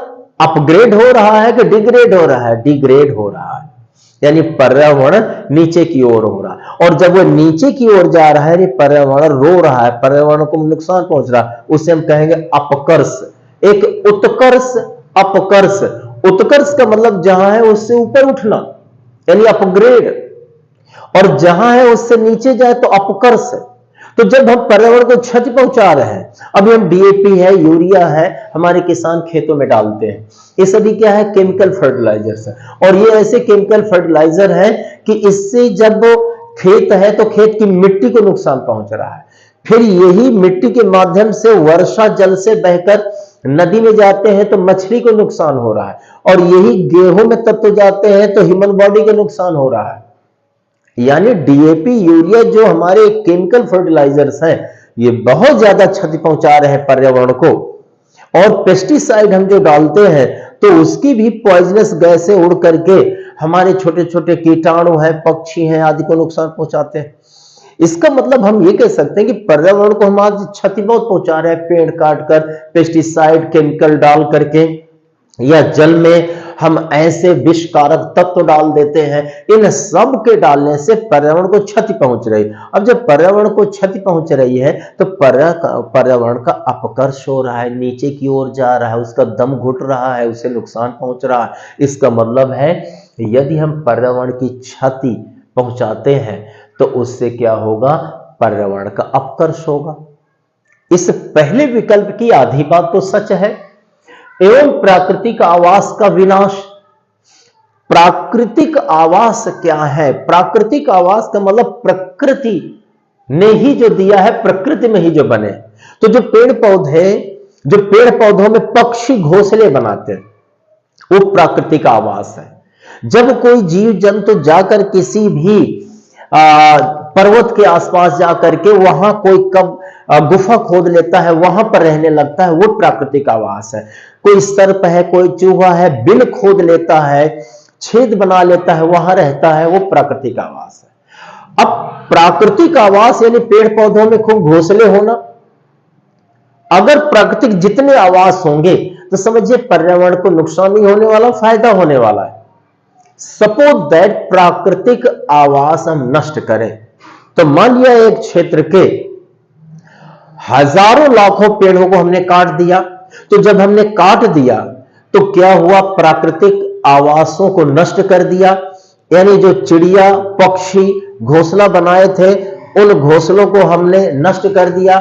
अपग्रेड हो रहा है कि डिग्रेड हो रहा है? डिग्रेड हो रहा है, यानी पर्यावरण नीचे की ओर हो रहा है। और जब वो नीचे की ओर जा रहा है, पर्यावरण रो रहा है, पर्यावरण को नुकसान पहुंच रहा है, उसे हम कहेंगे अपकर्ष। एक उत्कर्ष, अपकर्ष। उत्कर्ष का मतलब जहां है उससे ऊपर उठना, यानी अपग्रेड, और जहां है उससे नीचे जाए तो अपकर्ष है। तो जब हम पर्यावरण को क्षति पहुंचा रहे हैं, अभी हम डीएपी है, यूरिया है, हमारे किसान खेतों में डालते हैं, ये सभी क्या है? केमिकल फर्टिलाइजर्स है। और ये ऐसे केमिकल फर्टिलाइजर है कि इससे जब खेत है तो खेत की मिट्टी को नुकसान पहुंच रहा है, फिर यही मिट्टी के माध्यम से वर्षा जल से बहकर नदी में जाते हैं तो मछली को नुकसान हो रहा है, और यही गेहूं में तत्व जाते हैं तो ह्यूमन बॉडी को नुकसान हो रहा है। यानी डीएपी, यूरिया जो हमारे केमिकल फर्टिलाइजर्स हैं, ये बहुत ज्यादा क्षति पहुंचा रहे हैं पर्यावरण को। और पेस्टिसाइड हम जो डालते हैं तो उसकी भी पॉइजनस गैसें उड़ करके हमारे छोटे छोटे कीटाणु हैं, पक्षी हैं आदि को नुकसान पहुंचाते हैं। इसका मतलब हम ये कह सकते हैं कि पर्यावरण को हम आज क्षति बहुत पहुंचा रहे हैं, पेड़ काट कर, पेस्टिसाइड केमिकल डाल करके, या जल में हम ऐसे विषकारक तत्व डाल देते हैं, इन सब के डालने से पर्यावरण को क्षति पहुंच रही। अब जब पर्यावरण को क्षति पहुंच रही है तो पर्यावरण का अपकर्ष हो रहा है, नीचे की ओर जा रहा है, उसका दम घुट रहा है, उसे नुकसान पहुंच रहा है। इसका मतलब है यदि हम पर्यावरण की क्षति पहुंचाते हैं तो उससे क्या होगा, पर्यावरण का अपकर्ष होगा। इस पहले विकल्प की आधी बात तो सच है। एवं प्राकृतिक आवास का विनाश। प्राकृतिक आवास क्या है? प्राकृतिक आवास का मतलब प्रकृति ने ही जो दिया है, प्रकृति में ही जो बने। तो जो पेड़ पौधों में पक्षी घोंसले बनाते हैं वो प्राकृतिक आवास है। जब कोई जीव जंतु जाकर किसी भी पर्वत के आसपास जाकर के वहां कोई कब गुफा खोद लेता है, वहां पर रहने लगता है, वो प्राकृतिक आवास है। कोई सर्प है, कोई चूहा है, बिल खोद लेता है, छेद बना लेता है, वहां रहता है, वो प्राकृतिक आवास है। अब प्राकृतिक आवास यानी पेड़ पौधों में खूब घोंसले होना। अगर प्राकृतिक जितने आवास होंगे तो समझिए पर्यावरण को नुकसान नहीं होने वाला, फायदा होने वाला है। सपोज दैट प्राकृतिक आवास हम नष्ट करें तो मान लिया एक क्षेत्र के हजारों लाखों पेड़ों को हमने काट दिया। तो जब हमने काट दिया तो क्या हुआ, प्राकृतिक आवासों को नष्ट कर दिया। यानी जो चिड़िया पक्षी घोंसला बनाए थे उन घोंसलों को हमने नष्ट कर दिया।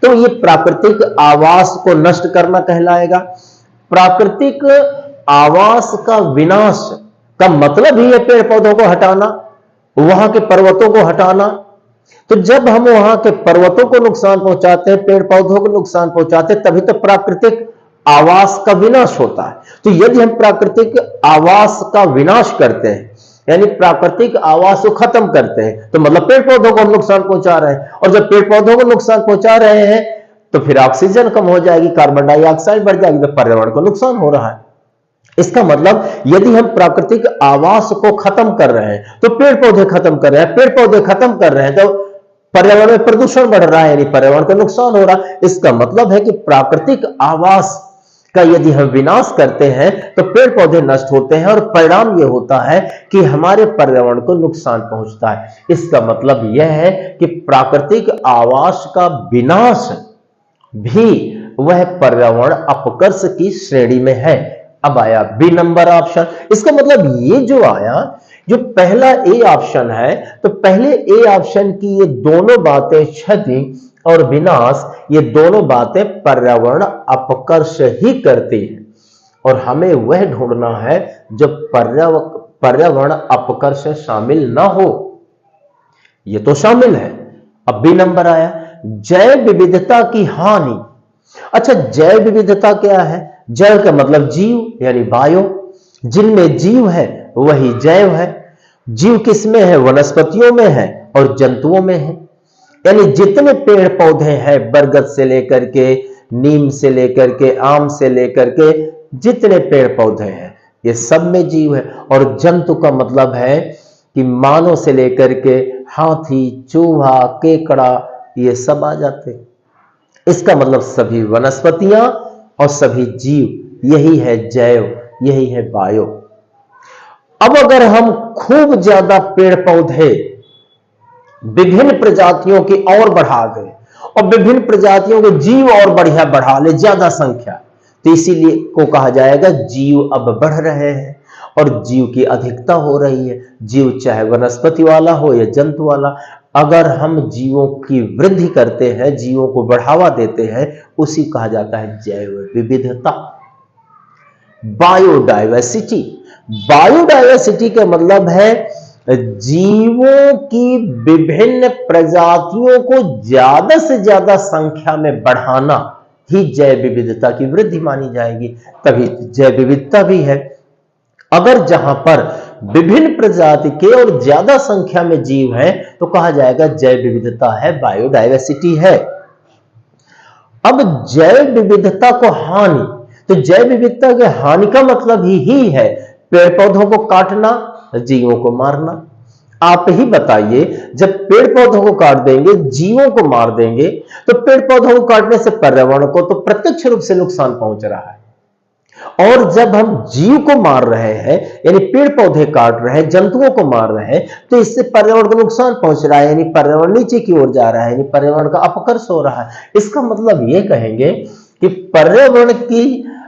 तो ये प्राकृतिक आवास को नष्ट करना कहलाएगा। प्राकृतिक आवास का विनाश का मतलब ही है पेड़ पौधों को हटाना, वहां के पर्वतों को हटाना। तो जब हम वहां के पर्वतों को नुकसान पहुंचाते हैं, पेड़ पौधों को नुकसान पहुंचाते हैं, तभी तो प्राकृतिक आवास का विनाश होता है। तो यदि हम प्राकृतिक आवास का विनाश करते हैं यानी प्राकृतिक आवास को खत्म करते हैं तो मतलब पेड़ पौधों को हम नुकसान पहुंचा रहे हैं। और जब पेड़ पौधों को नुकसान पहुंचा रहे हैं तो फिर ऑक्सीजन कम हो जाएगी, कार्बन डाइऑक्साइड बढ़ जाएगी, तो पर्यावरण को नुकसान हो रहा है। इसका मतलब यदि हम प्राकृतिक आवास को खत्म कर रहे हैं तो पेड़ पौधे खत्म कर रहे हैं, पेड़ पौधे खत्म कर रहे हैं तो पर्यावरण में प्रदूषण बढ़ रहा है, यानी पर्यावरण को नुकसान हो रहा है। इसका मतलब है कि प्राकृतिक आवास का यदि हम विनाश करते हैं तो पेड़ पौधे नष्ट होते हैं और परिणाम यह होता है कि हमारे पर्यावरण को नुकसान पहुंचता है। इसका मतलब यह है कि प्राकृतिक आवास का विनाश भी वह पर्यावरण अपकर्ष की श्रेणी में है। अब आया बी नंबर ऑप्शन। इसका मतलब ये जो आया, जो पहला ए ऑप्शन है, तो पहले ए ऑप्शन की ये दोनों बातें, क्षति और विनाश, ये दोनों बातें पर्यावरण अपकर्ष ही करती है। और हमें वह ढूंढना है जब पर्यावरण अपकर्ष शामिल ना हो। ये तो शामिल है। अब बी नंबर आया, जैव विविधता की हानि। अच्छा, जैव विविधता क्या है? जैव का मतलब जीव यानी बायो। जिनमें जीव है वही जैव है। जीव किसमें है? वनस्पतियों में है और जंतुओं में है। यानी जितने पेड़ पौधे हैं, बरगद से लेकर के, नीम से लेकर के, आम से लेकर के, जितने पेड़ पौधे हैं ये सब में जीव है। और जंतु का मतलब है कि मानव से लेकर के हाथी, चूहा, केकड़ा, ये सब आ जाते हैं। इसका मतलब सभी वनस्पतियां और सभी जीव, यही है जैव, यही है बायो। अब अगर हम खूब ज्यादा पेड़ पौधे विभिन्न प्रजातियों की और बढ़ा दें और विभिन्न प्रजातियों के जीव और बढ़िया बढ़ा ले, ज्यादा संख्या, तो इसीलिए को कहा जाएगा जीव अब बढ़ रहे हैं और जीव की अधिकता हो रही है। जीव चाहे वनस्पति वाला हो या जंतु वाला, अगर हम जीवों की वृद्धि करते हैं, जीवों को बढ़ावा देते हैं, उसी कहा जाता है जैव विविधता, बायोडायवर्सिटी। बायोडायवर्सिटी का मतलब है जीवों की विभिन्न प्रजातियों को ज्यादा से ज्यादा संख्या में बढ़ाना ही जैव विविधता की वृद्धि मानी जाएगी, तभी जैव विविधता भी है। अगर जहां पर विभिन्न प्रजाति के और ज्यादा संख्या में जीव हैं तो कहा जाएगा जैव विविधता है, बायोडायवर्सिटी है। अब जैव विविधता को हानि, तो जैव विविधता के हानि का मतलब ही है पेड़ पौधों को काटना, जीवों को मारना। आप ही बताइए, जब पेड़ पौधों को काट देंगे, जीवों को मार देंगे, तो पेड़ पौधों को काटने से पर्यावरण को तो प्रत्यक्ष रूप से नुकसान पहुंच रहा है और जब हम जीव को मार रहे हैं, यानी पेड़ पौधे काट रहे हैं, जंतुओं को मार रहे हैं, तो इससे पर्यावरण को नुकसान पहुंच रहा है, यानी पर्यावरण नीचे की ओर जा रहा है, यानी पर्यावरण का अपकर्ष हो रहा है। इसका मतलब यह कहेंगे कि पर्यावरण की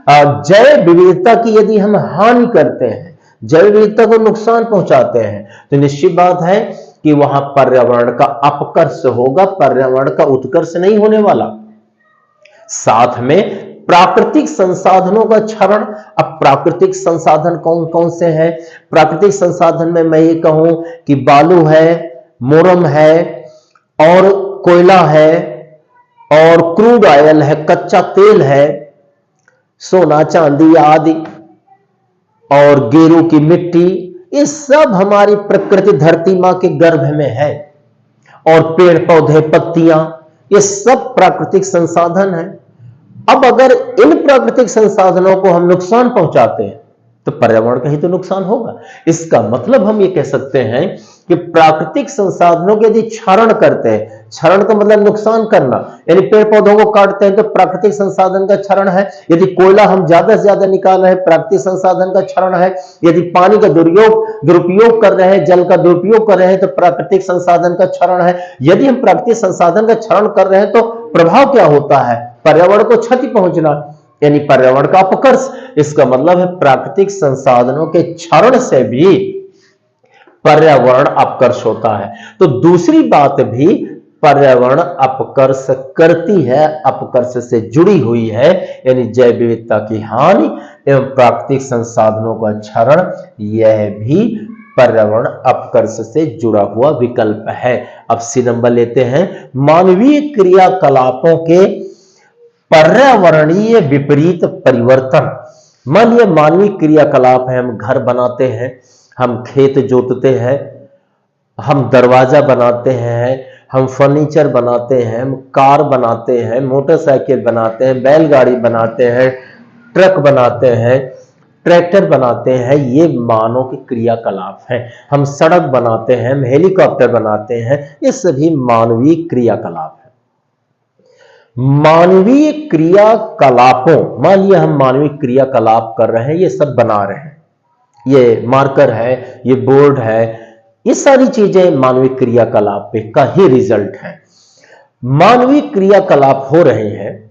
जैव विविधता की यदि हम हानि करते हैं, जैव विविधता को नुकसान पहुंचाते हैं, तो निश्चित बात है कि वहां पर्यावरण का अपकर्ष होगा, पर्यावरण का उत्कर्ष नहीं होने वाला। साथ में प्राकृतिक संसाधनों का क्षरण। अब प्राकृतिक संसाधन कौन कौन से हैं? प्राकृतिक संसाधन में मैं ये कहूं कि बालू है, मोरम है, और कोयला है, और क्रूड ऑयल है, कच्चा तेल है, सोना चांदी आदि, और गेरू की मिट्टी, ये सब हमारी प्रकृति धरती मां के गर्भ में है। और पेड़ पौधे, पत्तियां, ये सब प्राकृतिक संसाधन है। अब अगर इन प्राकृतिक संसाधनों को हम नुकसान पहुंचाते हैं तो पर्यावरण का ही तो नुकसान होगा। इसका मतलब हम ये कह सकते हैं कि प्राकृतिक संसाधनों के यदि क्षरण करते हैं, क्षरण का मतलब नुकसान करना, यानी पेड़ पौधों को काटते हैं तो प्राकृतिक संसाधन का क्षरण है। यदि कोयला हम ज्यादा से ज्यादा निकाल रहे हैं, प्राकृतिक संसाधन का क्षरण है। यदि पानी का दुरुपयोग कर रहे हैं, जल का दुरुपयोग कर रहे हैं, तो प्राकृतिक संसाधन का क्षरण है। यदि हम प्राकृतिक संसाधन का क्षरण कर रहे हैं तो प्रभाव क्या होता है? पर्यावरण को क्षति पहुंचना, यानी पर्यावरण का अपकर्ष। इसका मतलब है प्राकृतिक संसाधनों के क्षरण से भी पर्यावरण अपकर्ष होता है। तो दूसरी बात भी पर्यावरण अपकर्ष करती है, अपकर्ष से जुड़ी हुई है, यानी जैव विविधता की हानि एवं प्राकृतिक संसाधनों का क्षरण, यह भी पर्यावरण अपकर्ष से जुड़ा हुआ विकल्प है। अब सी नंबर लेते हैं, मानवीय क्रियाकलापों के पर्यावरणीय विपरीत परिवर्तन। मान लिया मानवीय क्रियाकलाप है, हम घर बनाते हैं, हम खेत जोतते हैं, हम दरवाजा बनाते हैं, हम फर्नीचर बनाते हैं, हम कार बनाते हैं, मोटरसाइकिल बनाते हैं, बैलगाड़ी बनाते हैं, ट्रक बनाते हैं, ट्रैक्टर बनाते हैं, ये मानव के क्रियाकलाप हैं। हम सड़क बनाते हैं, हम हेलीकॉप्टर बनाते हैं, ये सभी मानवीय क्रियाकलाप हैं। मानवीय क्रियाकलापों, मान लिया हम मानवीय क्रियाकलाप कर रहे हैं, ये सब बना रहे हैं, ये मार्कर है, ये बोर्ड है, ये सारी चीजें मानवीय क्रियाकलाप का ही रिजल्ट है। मानवीय क्रियाकलाप हो रहे हैं,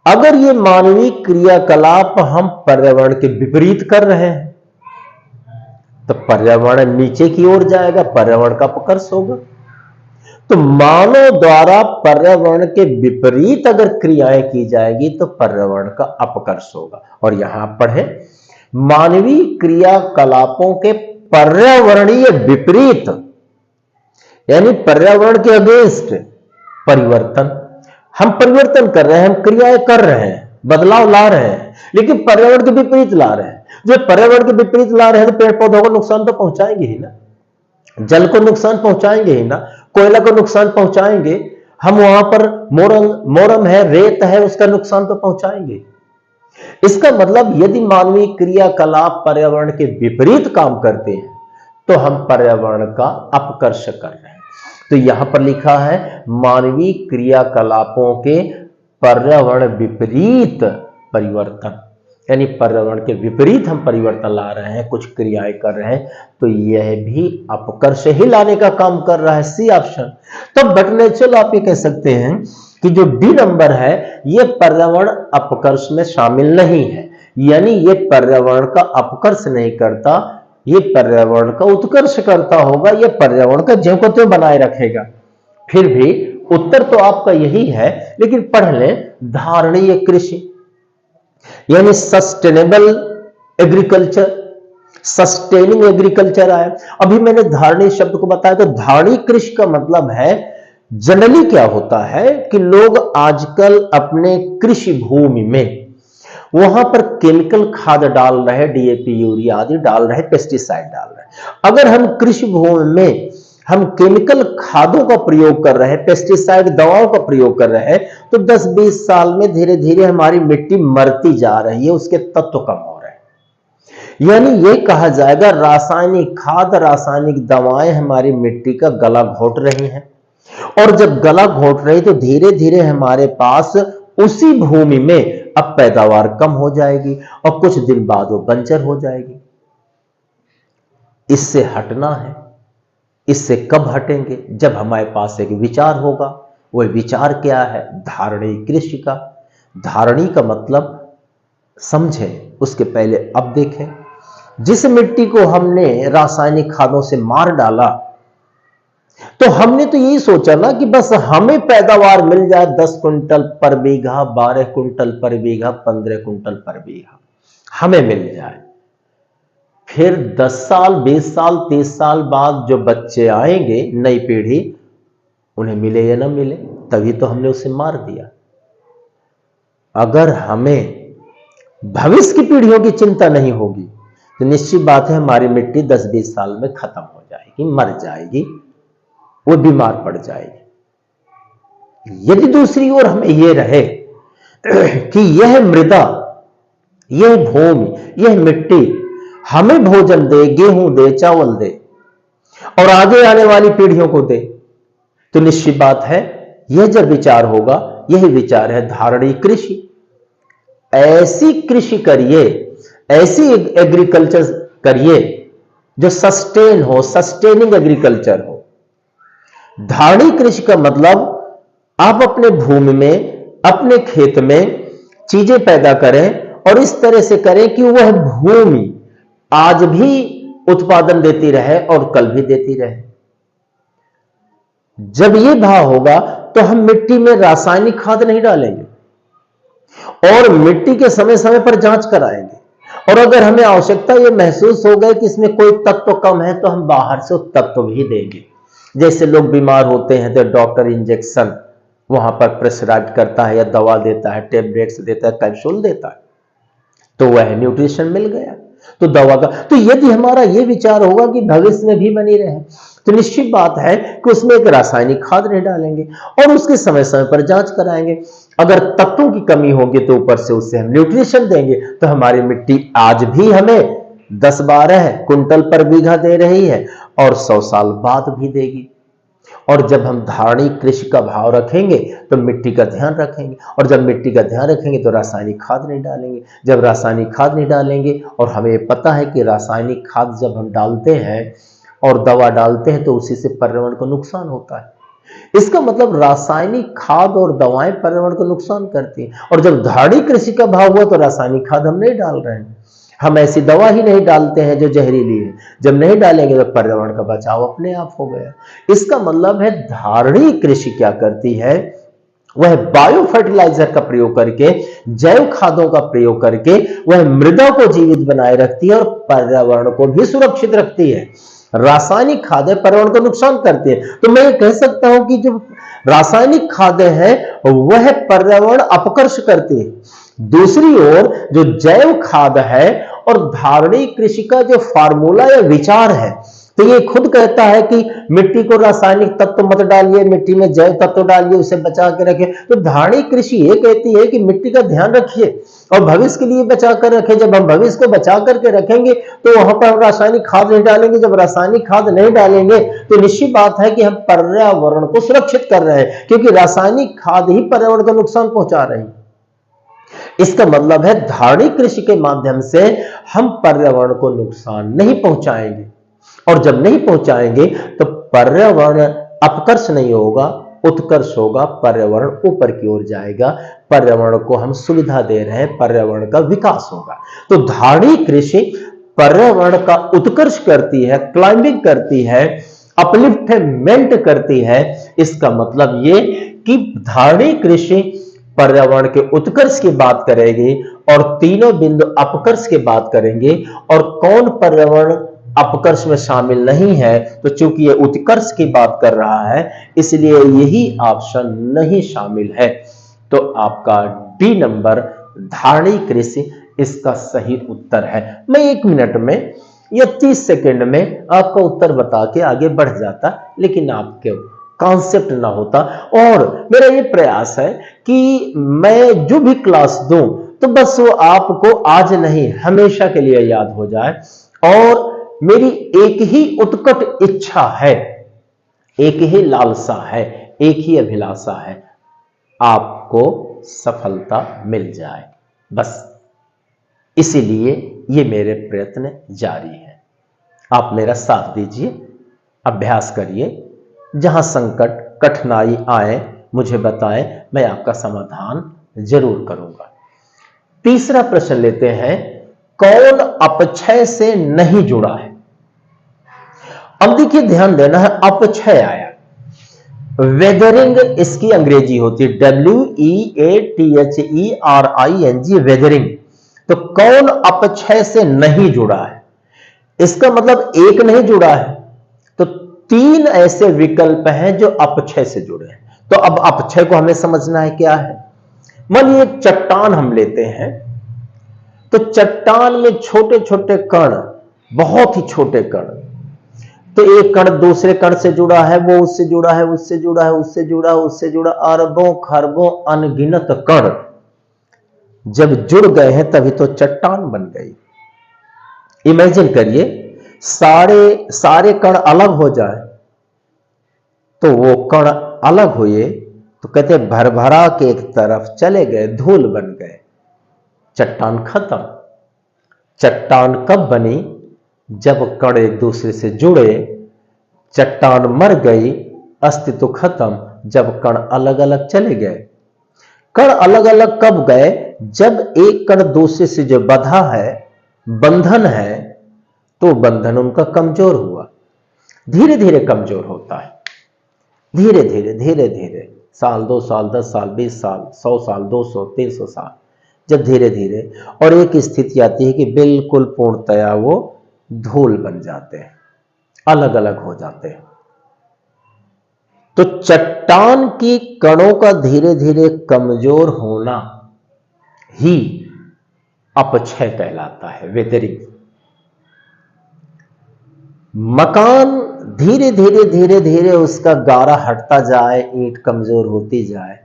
अगर ये मानवीय क्रियाकलाप हम पर्यावरण के विपरीत कर रहे हैं तो पर्यावरण नीचे की ओर जाएगा, पर्यावरण का अपकर्ष होगा। तो मानव द्वारा पर्यावरण के विपरीत अगर क्रियाएं की जाएगी तो पर्यावरण का अपकर्ष होगा। और यहां पढ़े, मानवीय क्रियाकलापों के पर्यावरणीय विपरीत, यानी पर्यावरण के अगेंस्ट परिवर्तन। हम परिवर्तन कर रहे हैं, हम क्रियाएं कर रहे हैं, बदलाव ला रहे हैं, लेकिन पर्यावरण के विपरीत ला रहे हैं। जो पर्यावरण के विपरीत ला रहे हैं तो पेड़ पौधों को नुकसान तो पहुंचाएंगे ही ना, जल को नुकसान पहुंचाएंगे ही ना, कोयला को नुकसान पहुंचाएंगे, हम वहां पर मोरम है, रेत है, उसका नुकसान तो पहुंचाएंगे। इसका मतलब यदि मानवीय क्रियाकलाप पर्यावरण के विपरीत काम करते हैं तो हम पर्यावरण का अपकर्ष कर रहे हैं। तो यहां पर लिखा है मानवीय क्रियाकलापों के पर्यावरण विपरीत परिवर्तन, यानी पर्यावरण के विपरीत हम परिवर्तन ला रहे हैं, कुछ क्रियाएं कर रहे हैं, तो यह भी अपकर्ष ही लाने का काम कर रहा है, सी ऑप्शन। तो बट नेचुरल आप ये कह सकते हैं कि जो डी नंबर है यह पर्यावरण अपकर्ष में शामिल नहीं है, यानी यह पर्यावरण का अपकर्ष नहीं करता, यह पर्यावरण का उत्कर्ष करता होगा, यह पर्यावरण का ज्यों को त्यों बनाए रखेगा। फिर भी उत्तर तो आपका यही है, लेकिन पढ़ लें धारणीय कृषि, यानी सस्टेनेबल एग्रीकल्चर, सस्टेनिंग एग्रीकल्चर आया। अभी मैंने धारणीय शब्द को बताया, तो धारणीय कृषि का मतलब है, जनरली क्या होता है कि लोग आजकल अपने कृषि भूमि में वहां पर केमिकल खाद डाल रहे, डीएपी यूरिया आदि डाल रहे, पेस्टिसाइड डाल रहे। अगर हम कृषि भूमि में हम केमिकल खादों का प्रयोग कर रहे हैं, पेस्टिसाइड दवाओं का प्रयोग कर रहे हैं, तो 10-20 साल में धीरे धीरे हमारी मिट्टी मरती जा रही है, उसके तत्व कम हो रहे हैं। यानी यह कहा जाएगा रासायनिक खाद, रासायनिक दवाएं हमारी मिट्टी का गला घोट रही हैं, और जब गला घोट रही तो धीरे धीरे हमारे पास उसी भूमि में अब पैदावार कम हो जाएगी और कुछ दिन बाद वो बंजर हो जाएगी। इससे हटना है। इससे कब हटेंगे? जब हमारे पास एक विचार होगा। वह विचार क्या है? धारणी कृषि का। धारणी का मतलब समझें, उसके पहले अब देखें। जिस मिट्टी को हमने रासायनिक खादों से मार डाला, तो हमने तो यही सोचा ना कि बस हमें पैदावार मिल जाए 10 कुंटल पर बीघा, 12 कुंटल पर बीघा, 15 कुंटल पर बीघा हमें मिल जाए। फिर 10 साल, 20 साल, 30 साल बाद जो बच्चे आएंगे, नई पीढ़ी, उन्हें मिले या ना मिले, तभी तो हमने उसे मार दिया। अगर हमें भविष्य की पीढ़ियों की चिंता नहीं होगी तो निश्चित बात है हमारी मिट्टी 10-20 साल में खत्म हो जाएगी, मर जाएगी, वो बीमार पड़ जाएगी। यदि दूसरी ओर हमें यह रहे कि यह मृदा, यह भूमि, यह मिट्टी हमें भोजन दे, गेहूं दे, चावल दे और आगे आने वाली पीढ़ियों को दे, तो निश्चित बात है यह जब विचार होगा, यही विचार है धारणी कृषि। ऐसी कृषि करिए, ऐसी एग्रीकल्चर करिए जो सस्टेन हो, सस्टेनिंग एग्रीकल्चर हो। धारणी कृषि का मतलब आप अपने भूमि में, अपने खेत में चीजें पैदा करें और इस तरह से करें कि वह भूमि आज भी उत्पादन देती रहे और कल भी देती रहे। जब यह भाव होगा तो हम मिट्टी में रासायनिक खाद नहीं डालेंगे और मिट्टी के समय समय पर जांच कराएंगे। और अगर हमें आवश्यकता यह महसूस हो गई कि इसमें कोई तत्व कम है तो हम बाहर से तत्व भी देंगे। जैसे लोग बीमार होते हैं तो डॉक्टर इंजेक्शन वहां पर प्रेस्क्राइब करता है या दवा देता है, टेबलेट्स देता है, कैप्सूल देता है, तो वह न्यूट्रिशन मिल गया। तो दवा का, तो यदि हमारा यह विचार होगा कि भविष्य में भी बनी रहे, तो निश्चित बात है कि उसमें एक रासायनिक खाद नहीं डालेंगे और उसके समय समय पर जांच कराएंगे। अगर तत्वों की कमी होगी तो ऊपर से उससे हम न्यूट्रिशन देंगे, तो हमारी मिट्टी आज भी हमें 10-12 कुंटल पर बीघा दे रही है और 100 साल बाद भी देगी। और जब हम धारणी कृषि का भाव रखेंगे तो मिट्टी का ध्यान रखेंगे, और जब मिट्टी का ध्यान रखेंगे तो रासायनिक खाद नहीं डालेंगे। जब रासायनिक खाद नहीं डालेंगे, और हमें पता है कि रासायनिक खाद जब हम डालते हैं और दवा डालते हैं तो उसी से पर्यावरण को नुकसान होता है। इसका मतलब रासायनिक खाद और दवाएं पर्यावरण को नुकसान करती हैं। और जब धारणी कृषि का भाव हुआ तो रासायनिक खाद हम नहीं डाल रहे हैं, हम ऐसी दवा ही नहीं डालते हैं जो जहरीली है। जब नहीं डालेंगे तो पर्यावरण का बचाव अपने आप हो गया। इसका मतलब है धारणी कृषि क्या करती है, वह बायो फर्टिलाइजर का प्रयोग करके, जैव खादों का प्रयोग करके वह मृदा को जीवित बनाए रखती है और पर्यावरण को भी सुरक्षित रखती है। रासायनिक खादें पर्यावरण को नुकसान करती है। तो मैं ये कह सकता हूं कि जो रासायनिक खादें हैं वह पर्यावरण अपकर्ष करती है। दूसरी ओर जो जैव खाद है और धारणी कृषि का जो फार्मूला या विचार है, तो ये खुद कहता है कि मिट्टी को रासायनिक तत्व मत डालिए, मिट्टी में जैव तत्व डालिए, उसे बचा के रखिए। तो धारणी कृषि ये कहती है कि मिट्टी का ध्यान रखिए और भविष्य के लिए बचा कर रखें। जब हम भविष्य को बचा करके रखेंगे तो वहां पर हम रासायनिक खाद नहीं डालेंगे। जब रासायनिक खाद नहीं डालेंगे तो निश्चित बात है कि हम पर्यावरण को सुरक्षित कर रहे हैं, क्योंकि रासायनिक खाद ही पर्यावरण को नुकसान पहुंचा रही है। इसका मतलब है धारणी कृषि के माध्यम से हम पर्यावरण को नुकसान नहीं पहुंचाएंगे, और जब नहीं पहुंचाएंगे तो पर्यावरण अपकर्ष नहीं होगा, उत्कर्ष होगा। पर्यावरण ऊपर की ओर जाएगा, पर्यावरण को हम सुविधा दे रहे हैं, पर्यावरण का विकास होगा। तो धारणी कृषि पर्यावरण का उत्कर्ष करती है, क्लाइंबिंग करती है, अपलिफ्टमेंट करती है। इसका मतलब ये कि धारणी कृषि पर्यावरण के उत्कर्ष की बात करेगी और तीनों बिंदु अपकर्ष की बात करेंगे। और कौन पर्यावरण अपकर्ष में शामिल नहीं है, तो चूंकि ये उत्कर्ष की बात कर रहा है इसलिए यही ऑप्शन नहीं शामिल है। तो आपका डी नंबर धारणी कृषि इसका सही उत्तर है। मैं 1 मिनट में या 30 सेकंड में आपका उत्तर बता के आगे बढ़ जाता, लेकिन आपके कॉन्सेप्ट ना होता। और मेरा ये प्रयास है कि मैं जो भी क्लास दूं तो बस वो आपको आज नहीं हमेशा के लिए याद हो जाए। और मेरी एक ही उत्कट इच्छा है, एक ही लालसा है, एक ही अभिलाषा है, आपको सफलता मिल जाए। बस इसीलिए ये मेरे प्रयत्न जारी हैं। आप मेरा साथ दीजिए, अभ्यास करिए, जहां संकट कठिनाई आए मुझे बताएं, मैं आपका समाधान जरूर करूंगा। तीसरा प्रश्न लेते हैं, कौन अपक्षय से नहीं जुड़ा है? अब देखिए, ध्यान देना है, अपक्षय आया, वेदरिंग इसकी अंग्रेजी होती है, WEATHERING, वेदरिंग। तो कौन अपक्षय से नहीं जुड़ा है? इसका मतलब एक नहीं जुड़ा है, तो तीन ऐसे विकल्प हैं जो अपक्षय से जुड़े हैं। तो अब अपक्षय को हमें समझना है क्या है। मानिए एक चट्टान हम लेते हैं, तो चट्टान में छोटे छोटे कण, बहुत ही छोटे कण, तो एक कण दूसरे कण से जुड़ा है, वो उससे जुड़ा है, उससे जुड़ा है, उससे जुड़ा, उससे जुड़ा, अरबों खरबों अनगिनत कण जब जुड़ गए हैं तभी तो चट्टान बन गई। इमेजिन करिए, सारे सारे कण अलग हो जाए तो वो कण अलग हुए तो कहते भरभरा के एक तरफ चले गए, धूल बन गए, चट्टान खत्म। चट्टान कब बनी? जब कण एक दूसरे से जुड़े। चट्टान मर गई, अस्तित्व खत्म जब कण अलग अलग चले गए। कण अलग अलग कब गए? जब एक कण दूसरे से जो बंधा है, बंधन है, तो बंधन उनका कमजोर हुआ। धीरे धीरे कमजोर होता है, धीरे धीरे धीरे धीरे, साल 2 साल 10 साल 20 साल 100 साल 200 300 साल, जब धीरे धीरे, और एक स्थिति आती है कि बिल्कुल पूर्णतया वो धूल बन जाते हैं, अलग अलग हो जाते हैं। तो चट्टान की कणों का धीरे धीरे कमजोर होना ही अपक्षय कहलाता है, वेदरिंग। मकान धीरे धीरे धीरे धीरे उसका गारा हटता जाए, ईंट कमजोर होती जाए,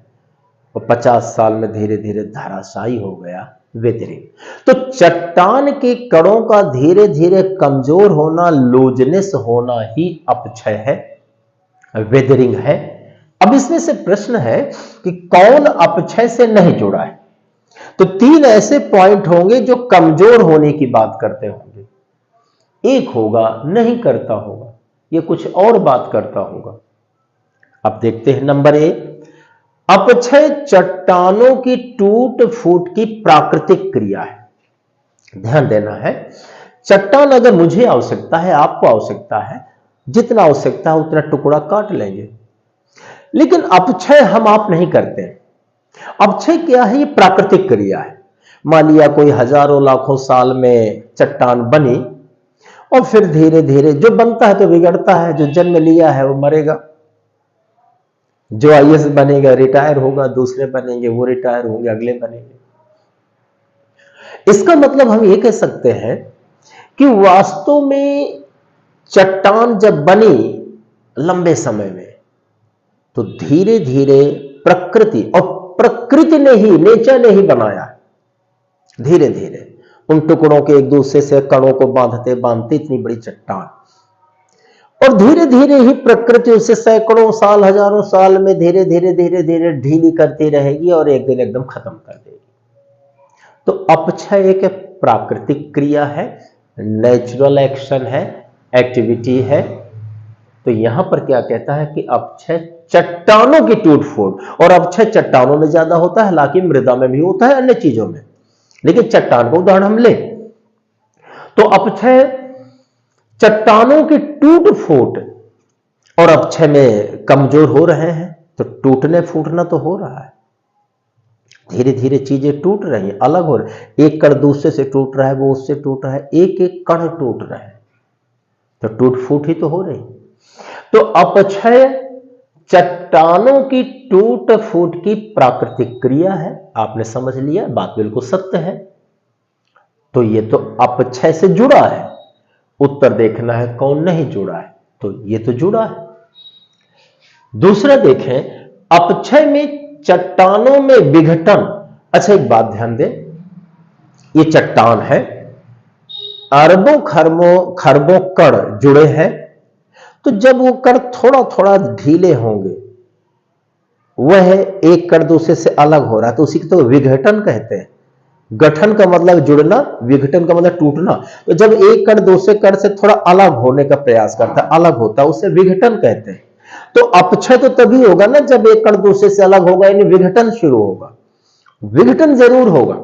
और 50 साल में धीरे धीरे धराशायी हो गया, वेदरिंग। तो चट्टान के कणों का धीरे धीरे कमजोर होना, लूजनेस होना ही अपक्षय है, वेदरिंग है। अब इसमें से प्रश्न है कि कौन अपक्षय से नहीं जुड़ा है? तो तीन ऐसे पॉइंट होंगे जो कमजोर होने की बात करते होंगे। एक होगा नहीं करता होगा, ये कुछ और बात करता होगा। अब देखते हैं, नंबर 1, अपक्षय चट्टानों की टूट फूट की प्राकृतिक क्रिया है। ध्यान देना है, चट्टान अगर मुझे आवश्यकता है, आपको आवश्यकता है, जितना आवश्यकता है उतना टुकड़ा काट लेंगे, लेकिन अपक्षय हम आप नहीं करते। अपक्षय क्या है? ये प्राकृतिक क्रिया है। मान लिया कोई हजारों लाखों साल में चट्टान बनी, और फिर धीरे धीरे जो बनता है तो बिगड़ता है, जो जन्म लिया है वो मरेगा, जो आईएएस बनेगा रिटायर होगा, दूसरे बनेंगे वो रिटायर होंगे, अगले बनेंगे। इसका मतलब हम ये कह सकते हैं कि वास्तव में चट्टान जब बनी लंबे समय में, तो धीरे धीरे प्रकृति, और प्रकृति ने ही, नेचर ने ही बनाया, धीरे धीरे उन टुकड़ों के एक दूसरे से कणों को बांधते बांधते इतनी बड़ी चट्टान, और धीरे धीरे ही प्रकृति उसे सैकड़ों साल हजारों साल में धीरे धीरे धीरे धीरे ढीली करती रहेगी और एक दिन एकदम खत्म कर देगी। तो अपक्षय एक प्राकृतिक क्रिया है, नेचुरल एक्शन है, एक्टिविटी है। तो यहां पर क्या कहता है कि अपक्षय चट्टानों की टूट फूट, और अपक्षय चट्टानों में ज्यादा होता है, हालांकि मृदा में भी होता है, अन्य चीजों में, लेकिन चट्टान का उदाहरण हम ले तो अपक्षय चट्टानों की टूट फूट और अपक्षय में कमजोर हो रहे हैं। तो टूटने फूटना तो हो रहा है, धीरे धीरे चीजें टूट रही हैं, अलग हो रही, एक कण दूसरे से टूट रहा है, वो उससे टूट रहा है, एक एक कण टूट रहा है, तो टूट फूट ही तो हो रही। तो अपक्षय चट्टानों की टूट फूट की प्राकृतिक क्रिया है। आपने समझ लिया, बात बिल्कुल सत्य है। तो ये तो अपक्षय से जुड़ा है। उत्तर देखना है कौन नहीं जुड़ा है, तो ये तो जुड़ा है। दूसरा देखें, अपक्षय में चट्टानों में विघटन। अच्छा, एक बात ध्यान दें, ये चट्टान है, अरबों खरबों कण जुड़े हैं, तो जब वो कण थोड़ा थोड़ा ढीले होंगे, वह एक कण दूसरे से अलग हो रहा है, तो उसी को तो विघटन कहते हैं। गठन का मतलब जुड़ना, विघटन का मतलब टूटना। तो जब एक कण दूसरे कण से थोड़ा अलग होने का प्रयास करता है, अलग होता है, उसे विघटन कहते हैं। तो अपक्षय तो तभी होगा ना जब एक कण दूसरे से अलग होगा, यानी विघटन शुरू होगा, विघटन जरूर होगा।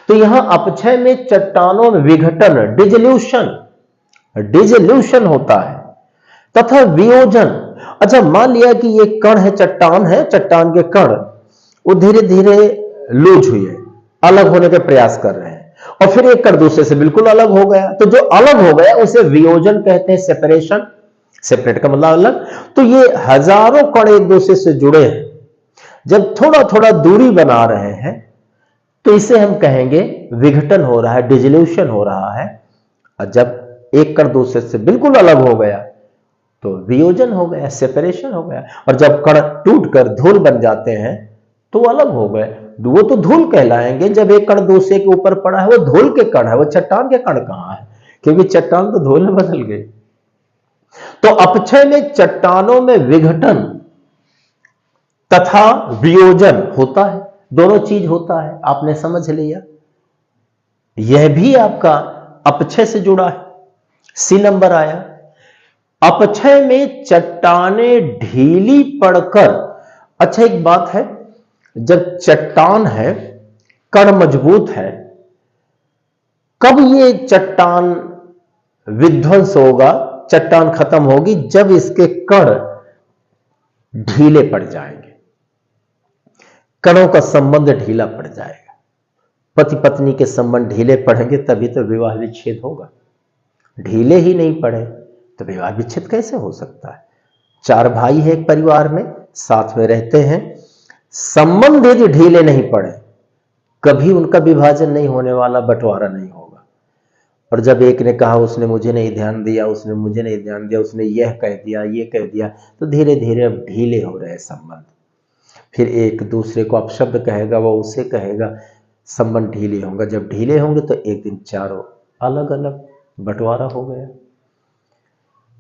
तो यहां अपक्षय में चट्टानों में विघटन, डिजोल्यूशन, डिजोल्यूशन होता है, तथा वियोजन। अच्छा, मान लिया कि ये कण है, चट्टान है, चट्टान के कण वो धीरे धीरे लूज हुई है, अलग होने का प्रयास कर रहे हैं, और फिर एक कण दूसरे से बिल्कुल अलग हो गया। तो जो अलग हो गया उसे वियोजन कहते हैं, सेपरेशन। सेपरेट का मतलब अलग। तो ये हजारों कण एक दूसरे से जुड़े हैं, जब थोड़ा थोड़ा दूरी बना रहे हैं तो इसे हम कहेंगे विघटन हो रहा है, डिजोल्यूशन हो रहा है। और जब एक कण दूसरे से बिल्कुल अलग हो गया तो वियोजन हो गया, सेपरेशन हो गया। और जब कण टूटकर धूल बन जाते हैं तो अलग हो गए, वो तो धूल कहलाएंगे। जब एक कण दूसरे के ऊपर पड़ा है वो धूल के कण है, वो चट्टान के कण कहां है, क्योंकि चट्टान तो धूल में बदल गई। तो अपक्षय में चट्टानों में विघटन तथा वियोजन होता है, दोनों चीज होता है, आपने समझ लिया। यह भी आपका अपक्षय से जुड़ा है। सी नंबर आया, अपक्षय में चट्टानें ढीली पड़कर। अच्छा, एक बात है, जब चट्टान है, कण मजबूत है, कब ये चट्टान विध्वंस होगा, चट्टान खत्म होगी, जब इसके कण ढीले पड़ जाएंगे, कणों का संबंध ढीला पड़ जाएगा। पति पत्नी के संबंध ढीले पड़ेंगे तभी तो विवाह विच्छेद होगा। ढीले ही नहीं पड़े तो विवाह विच्छेद कैसे हो सकता है? चार भाई है एक परिवार में, साथ में रहते हैं, संबंध यदि ढीले नहीं पड़े कभी उनका विभाजन नहीं होने वाला, बंटवारा नहीं होगा। और जब एक ने कहा उसने मुझे नहीं ध्यान दिया, उसने मुझे नहीं ध्यान दिया, उसने यह कह दिया, ये कह दिया, तो धीरे धीरे अब ढीले हो रहे संबंध। फिर एक दूसरे को अपशब्द कहेगा, वो उसे कहेगा, संबंध ढीले होंगे। जब ढीले होंगे तो एक दिन चारों अलग अलग, बंटवारा हो गया।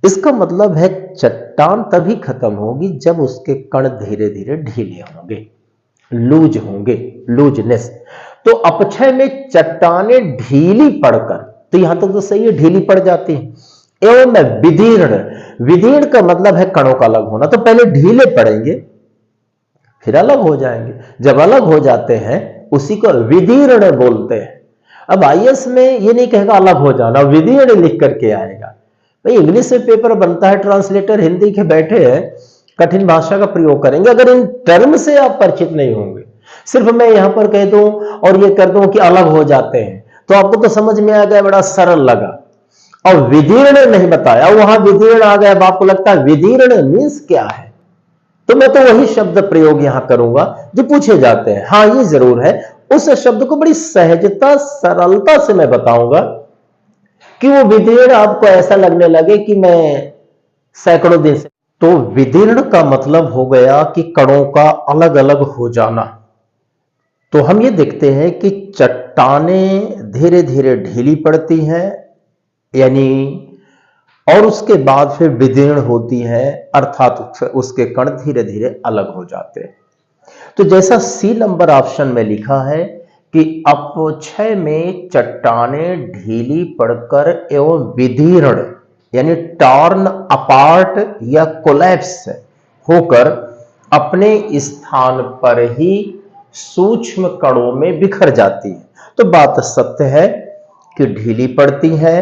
इसका मतलब है चट्टान तभी खत्म होगी जब उसके कण धीरे धीरे ढीले होंगे, लूज होंगे, लूजनेस। तो अपक्षय में चट्टानें ढीली पड़कर, तो यहां तक तो सही है, ढीली पड़ जाती है। एवं विदीर्ण, विदीर्ण का मतलब है कणों का अलग होना। तो पहले ढीले पड़ेंगे फिर अलग हो जाएंगे, जब अलग हो जाते हैं उसी को विदीर्ण बोलते हैं। अब आईएएस में ये नहीं कहेगा अलग हो जाना, विदीर्ण लिख करके आएगा। भाई इंग्लिश में पेपर बनता है, ट्रांसलेटर हिंदी के बैठे हैं, कठिन भाषा का प्रयोग करेंगे। अगर इन टर्म से आप परिचित नहीं होंगे, सिर्फ मैं यहां पर कह दूं और ये कर दूं कि अलग हो जाते हैं, तो आपको तो समझ में आ गया, बड़ा सरल लगा। और विदीर्ण नहीं बताया, वहां विदीर्ण आ गया, आपको लगता है विदीर्ण मीन्स क्या है, तो मैं तो वही शब्द प्रयोग यहां करूंगा जो पूछे जाते हैं। हां, ये जरूर है, उस शब्द को बड़ी सहजता सरलता से मैं बताऊंगा कि वो विदीर्ण आपको ऐसा लगने लगे कि मैं सैकड़ों दिन से। तो विदीर्ण का मतलब हो गया कि कणों का अलग अलग हो जाना। तो हम ये देखते हैं कि चट्टानें धीरे धीरे ढीली पड़ती हैं, यानी, और उसके बाद फिर विदीर्ण होती है, अर्थात उसके कण धीरे धीरे अलग हो जाते हैं। तो जैसा सी नंबर ऑप्शन में लिखा है कि अपक्षय में चट्टानें ढीली पड़कर एवं विदीर्ण, यानी टॉर्न अपार्ट या कोलैप्स होकर अपने स्थान पर ही सूक्ष्म कणों में बिखर जाती है। तो बात सत्य है कि ढीली पड़ती है।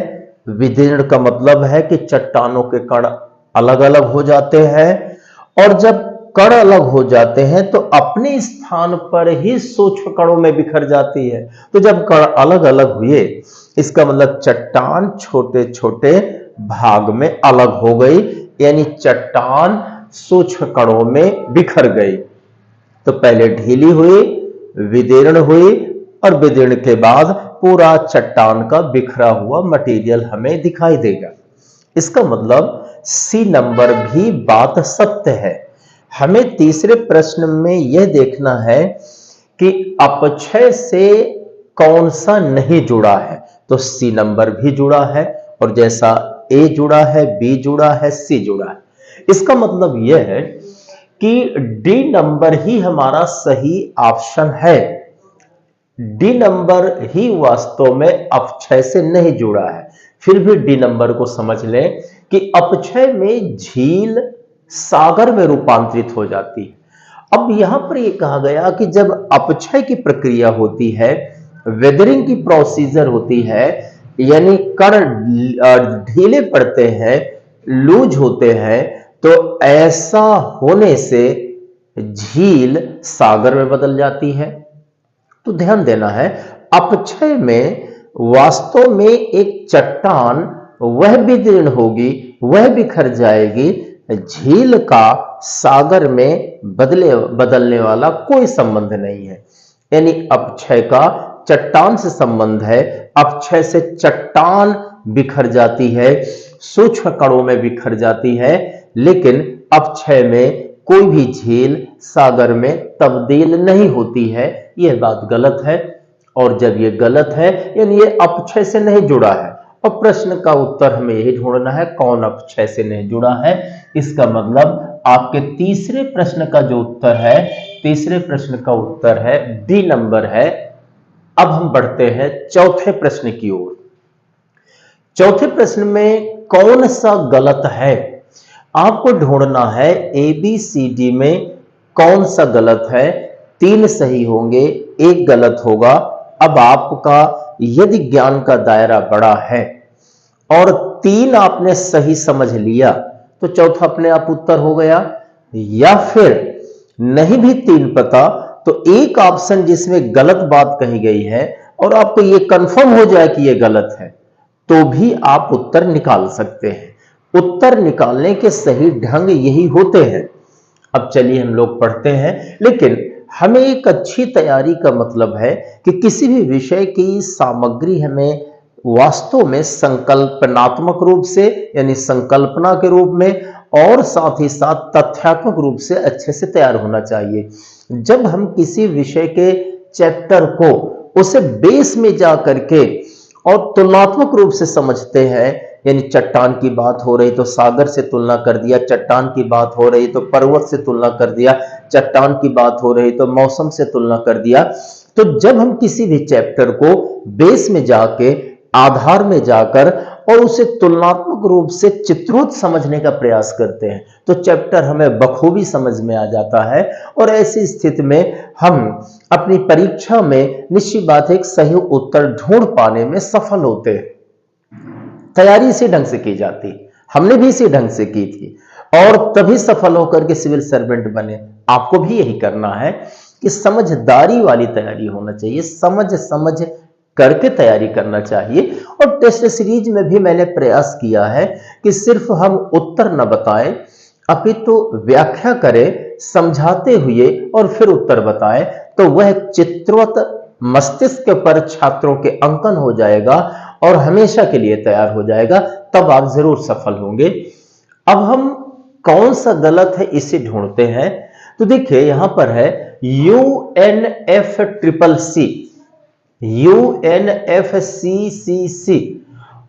विदीर्ण का मतलब है कि चट्टानों के कण अलग अलग हो जाते हैं, और जब कण अलग हो जाते हैं तो अपने स्थान पर ही सूक्ष्म कणों में बिखर जाती है। तो जब कण अलग अलग हुए, इसका मतलब चट्टान छोटे छोटे भाग में अलग हो गई, यानी चट्टान सूक्ष्म कणों में बिखर गई। तो पहले ढीली हुई, विदीर्ण हुई, और विदीर्ण के बाद पूरा चट्टान का बिखरा हुआ मटेरियल हमें दिखाई देगा। इसका मतलब सी नंबर भी बात सत्य है। हमें तीसरे प्रश्न में यह देखना है कि अपक्षय से कौन सा नहीं जुड़ा है। तो सी नंबर भी जुड़ा है, और जैसा ए जुड़ा है, बी जुड़ा है, सी जुड़ा है। इसका मतलब यह है कि डी नंबर ही हमारा सही ऑप्शन है। डी नंबर ही वास्तव में अपक्षय से नहीं जुड़ा है। फिर भी डी नंबर को समझ लें कि अपक्षय में झील सागर में रूपांतरित हो जाती है। अब यहां पर यह कहा गया कि जब अपक्षय की प्रक्रिया होती है, वेदरिंग की प्रोसीजर होती है, यानी कण ढीले पड़ते हैं, लूज होते हैं, तो ऐसा होने से झील सागर में बदल जाती है। तो ध्यान देना है, अपक्षय में वास्तव में एक चट्टान वह विदीर्ण होगी, वह बिखर जाएगी, झील का सागर में बदलने वाला कोई संबंध नहीं है। यानी अपक्षय का चट्टान से संबंध है, अपक्षय से चट्टान बिखर जाती है, सूक्ष्म कणों में बिखर जाती है, लेकिन अपक्षय में कोई भी झील सागर में तब्दील नहीं होती है। यह बात गलत है, और जब यह गलत है यानी यह अपक्षय से नहीं जुड़ा है। और प्रश्न का उत्तर हमें यही ढूंढना है, कौन अपक्षय से नहीं जुड़ा है। इसका मतलब आपके तीसरे प्रश्न का जो उत्तर है, तीसरे प्रश्न का उत्तर है डी नंबर है। अब हम बढ़ते हैं चौथे प्रश्न की ओर। चौथे प्रश्न में कौन सा गलत है, आपको ढूंढना है ABCD में कौन सा गलत है। 3 सही होंगे, 1 गलत होगा। अब आपका यदि ज्ञान का दायरा बड़ा है और 3 आपने सही समझ लिया तो चौथा अपने आप उत्तर हो गया, या फिर नहीं भी 3 पता तो एक ऑप्शन जिसमें गलत बात कही गई है और आपको यह कंफर्म हो जाए कि यह गलत है, तो भी आप उत्तर निकाल सकते हैं। उत्तर निकालने के सही ढंग यही होते हैं। अब चलिए हम लोग पढ़ते हैं, लेकिन हमें एक अच्छी तैयारी का मतलब है कि किसी भी विषय की सामग्री हमें वास्तव में संकल्पनात्मक रूप से, यानी संकल्पना के रूप में, और साथ ही साथ तथ्यात्मक रूप से अच्छे से तैयार होना चाहिए। जब हम किसी विषय के चैप्टर को उसे बेस में जा करके और तुलनात्मक रूप से समझते हैं, यानी चट्टान की बात हो रही तो सागर से तुलना कर दिया, चट्टान की बात हो रही तो पर्वत से तुलना कर दिया, चट्टान की बात हो रही तो मौसम से तुलना कर दिया। तो जब हम किसी भी चैप्टर को बेस में जाके, आधार में जाकर और उसे तुलनात्मक रूप से चित्रोत समझने का प्रयास करते हैं, तो चैप्टर हमें बखूबी समझ में आ जाता है। और ऐसी स्थिति में हम अपनी परीक्षा में निश्चित बात है एक सही उत्तर ढूंढ पाने में सफल होते हैं। तैयारी इसी ढंग से की जाती, हमने भी इसी ढंग से की थी और तभी सफल होकर के सिविल सर्वेंट बने। आपको भी यही करना है कि समझदारी वाली तैयारी होना चाहिए, समझ करके तैयारी करना चाहिए। और टेस्ट सीरीज में भी मैंने प्रयास किया है कि सिर्फ हम उत्तर न बताएं, अपितु व्याख्या करें समझाते हुए और फिर उत्तर बताएं, तो वह चित्रवत मस्तिष्क पर छात्रों के अंकन हो जाएगा और हमेशा के लिए तैयार हो जाएगा। तब आप जरूर सफल होंगे। अब हम कौन सा गलत है इसे ढूंढते हैं। तो देखिए यहां पर है UNFCCC।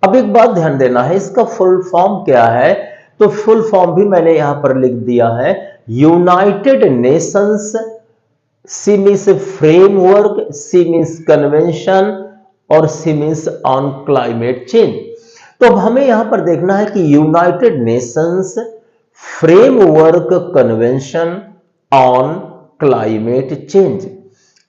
अब एक बात ध्यान देना है, इसका फुल फॉर्म क्या है। तो फुल फॉर्म भी मैंने यहां पर लिख दिया है, United Nations, C means framework, C means convention और C means on climate change. तो अब हमें यहां पर देखना है कि United Nations framework convention on climate change,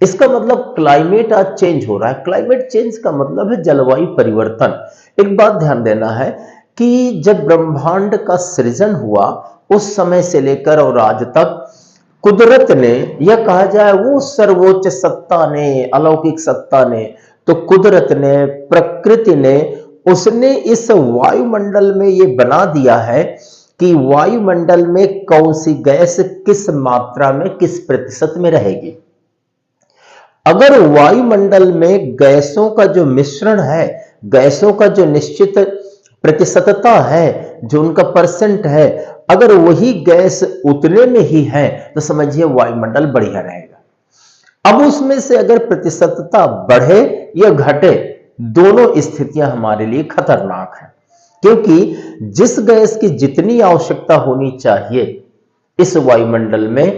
इसका मतलब क्लाइमेट आज चेंज हो रहा है। क्लाइमेट चेंज का मतलब है जलवायु परिवर्तन। एक बात ध्यान देना है कि जब ब्रह्मांड का सृजन हुआ उस समय से लेकर और आज तक कुदरत ने, यह कहा जाए वो सर्वोच्च सत्ता ने, अलौकिक सत्ता ने, तो कुदरत ने, प्रकृति ने, उसने इस वायुमंडल में यह बना दिया है कि वायुमंडल में कौन सी गैस किस मात्रा में, किस प्रतिशत में रहेगी। अगर वायुमंडल में गैसों का जो मिश्रण है, गैसों का जो निश्चित प्रतिशतता है, जो उनका परसेंट है, अगर वही गैस उतने में ही है तो समझिए वायुमंडल बढ़िया रहेगा। अब उसमें से अगर प्रतिशतता बढ़े या घटे, दोनों स्थितियां हमारे लिए खतरनाक है, क्योंकि जिस गैस की जितनी आवश्यकता होनी चाहिए इस वायुमंडल में,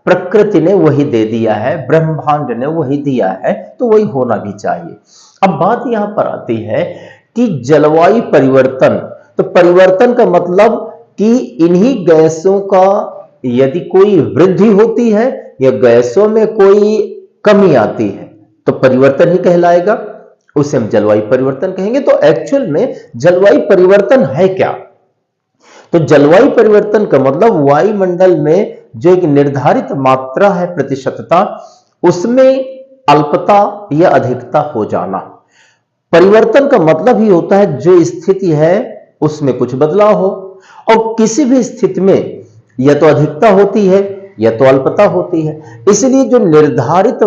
प्रकृति ने वही दे दिया है, ब्रह्मांड ने वही दिया है, तो वही होना भी चाहिए। अब बात यहां पर आती है कि जलवायु परिवर्तन, तो परिवर्तन का मतलब कि इन्हीं गैसों का यदि कोई वृद्धि होती है या गैसों में कोई कमी आती है तो परिवर्तन ही कहलाएगा, उसे हम जलवायु परिवर्तन कहेंगे। तो एक्चुअल में जलवायु परिवर्तन है क्या? तो जलवायु परिवर्तन का मतलब वायुमंडल में जो एक निर्धारित मात्रा है, प्रतिशतता, उसमें अल्पता या अधिकता हो जाना। परिवर्तन का मतलब ही होता है जो स्थिति है उसमें कुछ बदलाव हो, और किसी भी स्थिति में या तो अधिकता होती है या तो अल्पता होती है। इसलिए जो निर्धारित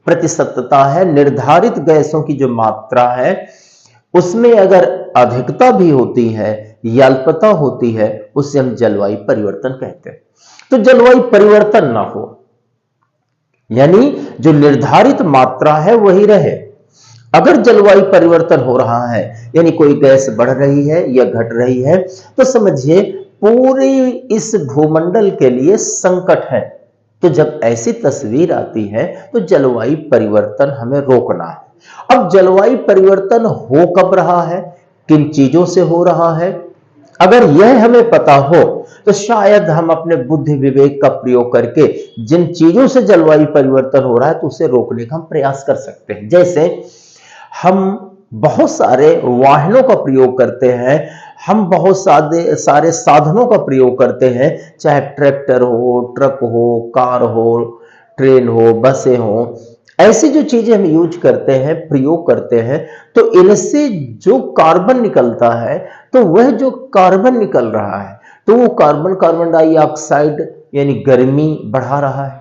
प्रतिशतता है, निर्धारित गैसों की जो मात्रा है, उसमें अगर अधिकता भी होती है या अल्पता होती है, उसे हम जलवायु परिवर्तन कहते हैं। तो जलवायु परिवर्तन ना हो, यानी जो निर्धारित मात्रा है वही रहे। अगर जलवायु परिवर्तन हो रहा है, यानी कोई गैस बढ़ रही है या घट रही है, तो समझिए पूरी इस भूमंडल के लिए संकट है। तो जब ऐसी तस्वीर आती है तो जलवायु परिवर्तन हमें रोकना है। अब जलवायु परिवर्तन हो कब रहा है, किन चीजों से हो रहा है, अगर यह हमें पता हो तो शायद हम अपने बुद्धि विवेक का प्रयोग करके जिन चीजों से जलवायु परिवर्तन हो रहा है तो उसे रोकने का हम प्रयास कर सकते हैं। जैसे हम बहुत सारे वाहनों का प्रयोग करते हैं, हम बहुत सारे साधनों का प्रयोग करते हैं, चाहे ट्रैक्टर हो, ट्रक हो, कार हो, ट्रेन हो, बसें हो, ऐसी जो चीजें हम यूज करते हैं, प्रयोग करते हैं, तो इनसे जो कार्बन निकलता है, तो वह जो कार्बन निकल रहा है तो वो कार्बन डाइऑक्साइड यानी गर्मी बढ़ा रहा है।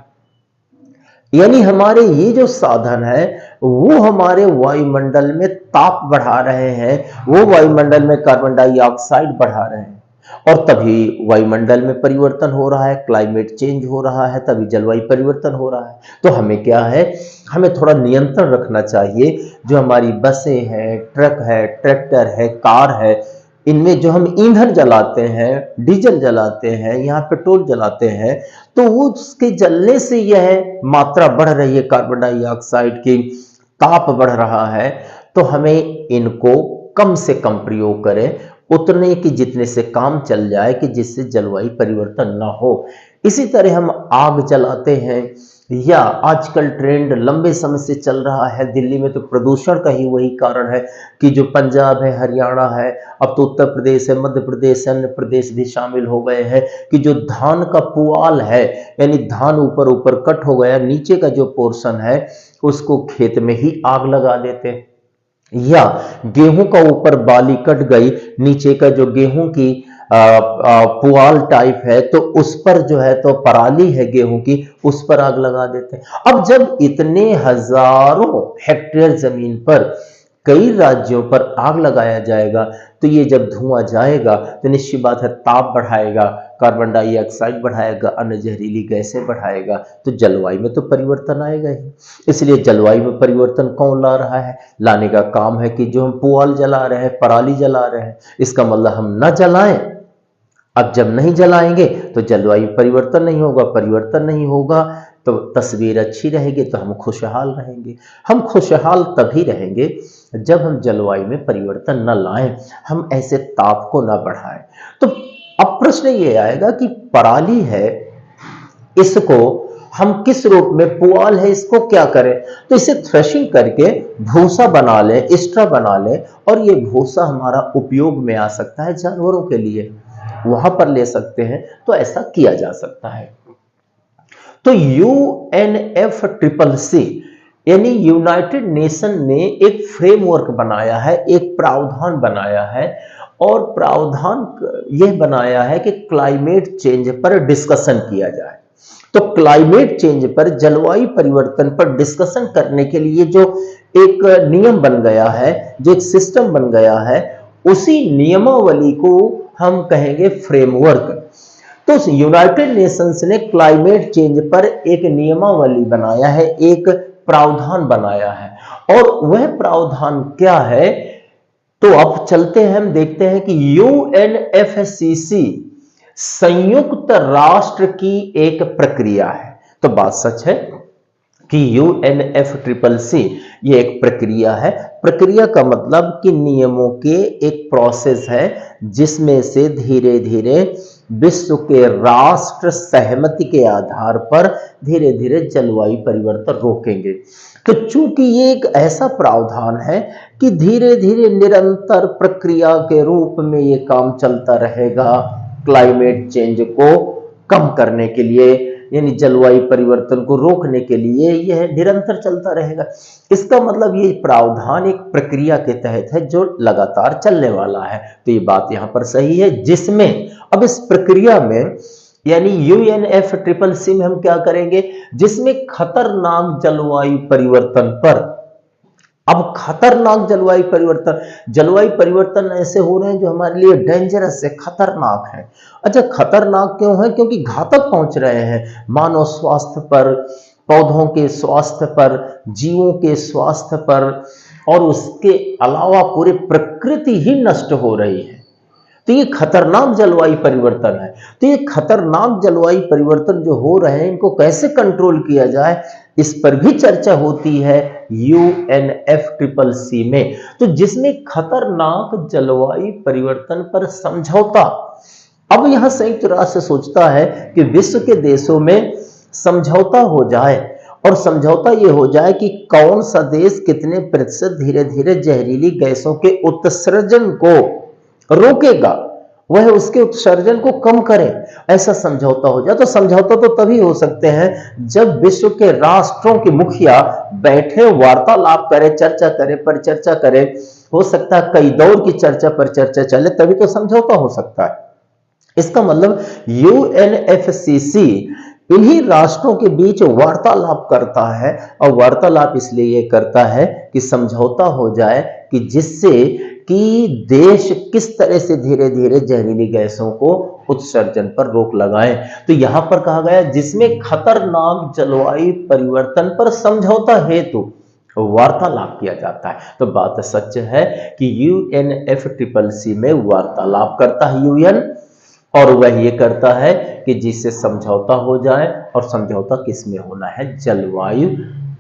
यानी हमारे ये जो साधन है वो हमारे वायुमंडल में ताप बढ़ा रहे हैं, वो वायुमंडल में कार्बन डाइऑक्साइड बढ़ा रहे हैं, और तभी वायुमंडल में परिवर्तन हो रहा है, क्लाइमेट चेंज हो रहा है, तभी जलवायु परिवर्तन हो रहा है। तो हमें क्या है, हमें थोड़ा नियंत्रण रखना चाहिए। जो हमारी बसें हैं, ट्रक है, ट्रैक्टर है, कार है, इनमें जो हम ईंधन जलाते हैं, डीजल जलाते हैं, यहाँ पेट्रोल जलाते हैं, तो वो उसके जलने से यह मात्रा बढ़ रही है कार्बन डाइऑक्साइड की, ताप बढ़ रहा है। तो हमें इनको कम से कम प्रयोग करें, उतने की जितने से काम चल जाए कि जिससे जलवायु परिवर्तन ना हो। इसी तरह हम आग जलाते हैं, या आजकल ट्रेंड लंबे समय से चल रहा है, दिल्ली में तो प्रदूषण का ही वही कारण है कि जो पंजाब है, हरियाणा है, अब तो उत्तर प्रदेश है, मध्य प्रदेश है, अन्य प्रदेश भी शामिल हो गए हैं, कि जो धान का पुआल है, यानी धान ऊपर ऊपर कट हो गया, नीचे का जो पोर्शन है उसको खेत में ही आग लगा देते हैं। या गेहूं का ऊपर बाली कट गई, नीचे का जो गेहूं की पुआल टाइप है, तो उस पर जो है तो पराली है गेहूं की, उस पर आग लगा देते हैं। अब जब इतने हजारों हेक्टेयर जमीन पर कई राज्यों पर आग लगाया जाएगा, तो ये जब धुआं जाएगा तो निश्चित बात है ताप बढ़ाएगा, कार्बन डाइऑक्साइड बढ़ाएगा, अन्य जहरीली गैसें बढ़ाएगा, तो जलवायु में तो परिवर्तन आएगा ही। इसलिए जलवायु में परिवर्तन कौन ला रहा है? लाने का काम है कि जो हम पुआल जला रहे हैं, पराली जला रहे हैं, इसका मतलब हम न जलाएं। अब जब नहीं जलाएंगे तो जलवायु परिवर्तन नहीं होगा, परिवर्तन नहीं होगा तो तस्वीर अच्छी रहेगी, तो हम खुशहाल रहेंगे। हम खुशहाल तभी रहेंगे जब हम जलवायु में परिवर्तन न लाएं, हम ऐसे ताप को न बढ़ाएं। तो अब प्रश्न ये आएगा कि पराली है, इसको हम किस रूप में, पुआल है, इसको क्या करें? तो इसे थ्रेशिंग करके भूसा बना लें, एक्स्ट्रा बना लें, और ये भूसा हमारा उपयोग में आ सकता है, जानवरों के लिए वहां पर ले सकते हैं, तो ऐसा किया जा सकता है। तो UNFCCC यानी यूनाइटेड नेशन ने एक फ्रेमवर्क बनाया है, एक प्रावधान बनाया है, और प्रावधान यह बनाया है कि क्लाइमेट चेंज पर डिस्कशन किया जाए। तो क्लाइमेट चेंज पर, जलवायु परिवर्तन पर डिस्कशन करने के लिए जो एक नियम बन गया है, जो एक सिस्टम बन गया है, उसी नियमावली को हम कहेंगे फ्रेमवर्क। तो यूनाइटेड नेशंस ने क्लाइमेट चेंज पर एक नियमावली बनाया है, एक प्रावधान बनाया है, और वह प्रावधान क्या है? तो अब चलते हैं, हम देखते हैं कि UNFCCC संयुक्त राष्ट्र की एक प्रक्रिया है। तो बात सच है कि UNFCCC ये एक प्रक्रिया है। प्रक्रिया का मतलब कि नियमों के एक प्रोसेस है जिसमें से धीरे धीरे विश्व के राष्ट्र सहमति के आधार पर धीरे धीरे जलवायु परिवर्तन रोकेंगे। तो चूंकि ये एक ऐसा प्रावधान है कि धीरे धीरे निरंतर प्रक्रिया के रूप में ये काम चलता रहेगा क्लाइमेट चेंज को कम करने के लिए, यानी जलवायु परिवर्तन को रोकने के लिए यह निरंतर चलता रहेगा। इसका मतलब ये प्रावधान एक प्रक्रिया के तहत है जो लगातार चलने वाला है। तो ये बात यहां पर सही है, जिसमें अब इस प्रक्रिया में यानी UNFCCC में हम क्या करेंगे, जिसमें खतरनाक जलवायु परिवर्तन पर, अब खतरनाक जलवायु परिवर्तन ऐसे हो रहे हैं जो हमारे लिए डेंजरस है, खतरनाक है। अच्छा, खतरनाक क्यों है? क्योंकि घातक पहुंच रहे हैं मानव स्वास्थ्य पर, पौधों के स्वास्थ्य पर, जीवों के स्वास्थ्य पर, और उसके अलावा पूरी प्रकृति ही नष्ट हो रही है। तो ये खतरनाक जलवायु परिवर्तन है। तो ये खतरनाक जलवायु परिवर्तन जो हो रहे हैं इनको कैसे कंट्रोल किया जाए, इस पर भी चर्चा होती है UNFCCC में। तो जिसमें खतरनाक जलवायु परिवर्तन पर समझौता, अब यहां संयुक्त राष्ट्र सोचता है कि विश्व के देशों में समझौता हो जाए, और समझौता ये हो जाए कि कौन सा देश कितने प्रतिशत धीरे धीरे जहरीली गैसों के उत्सर्जन को रोकेगा, वह उसके उत्सर्जन को कम करे, ऐसा समझौता हो जाए। तो समझौता तो तभी हो सकते हैं जब विश्व के राष्ट्रों के मुखिया बैठे, वार्तालाप करे, चर्चा करे, परिचर्चा करे। हो सकता है कई दौर की चर्चा पर चर्चा चले, तभी तो समझौता हो सकता है। इसका मतलब UNFCCC इन्हीं राष्ट्रों के बीच वार्तालाप करता है, और वार्तालाप इसलिए ये करता है कि समझौता हो जाए कि जिससे कि देश किस तरह से धीरे धीरे जहरीली गैसों को उत्सर्जन पर रोक लगाएं। तो यहां पर कहा गया जिसमें खतरनाक जलवायु परिवर्तन पर समझौता हेतु वार्तालाप किया जाता है। तो बात सच है कि UNFCCC में वार्तालाप करता है UN, और वह ये करता है कि जिससे समझौता हो जाए, और समझौता किस में होना है, जलवायु